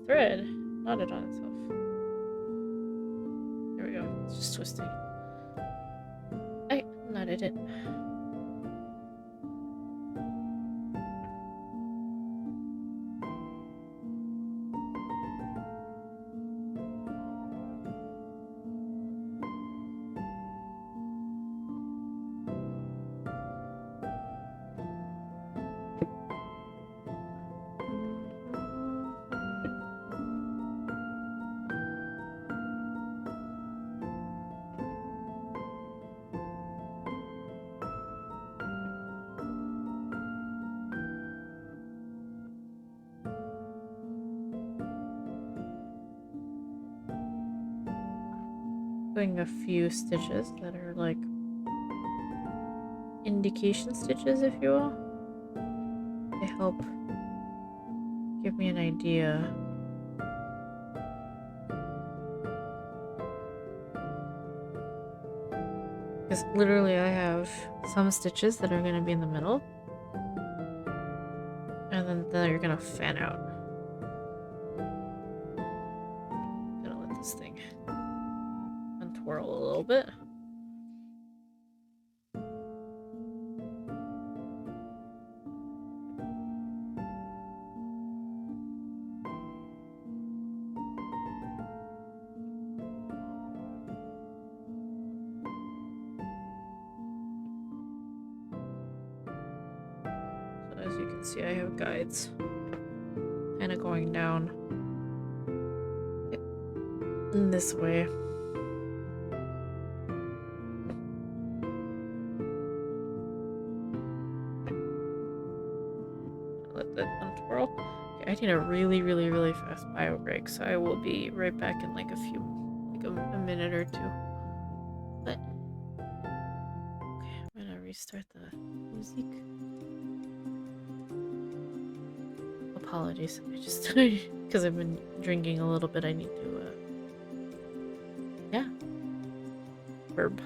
Thread knotted on itself. There we go. It's just twisting. I knotted it. Doing a few stitches that are like indication stitches, if you will. They help give me an idea. Because literally I have some stitches that are going to be in the middle, and then they're going to fan out. Gonna let this thing untwirl a little bit. As you can see, I have guides kind of going down in this way. Let that untwirl. Okay, I need a really fast bio break, so I will be right back in like a minute or two. But okay, I'm gonna restart the music. Apologies, I just because I've been drinking a little bit. I need to yeah, burp.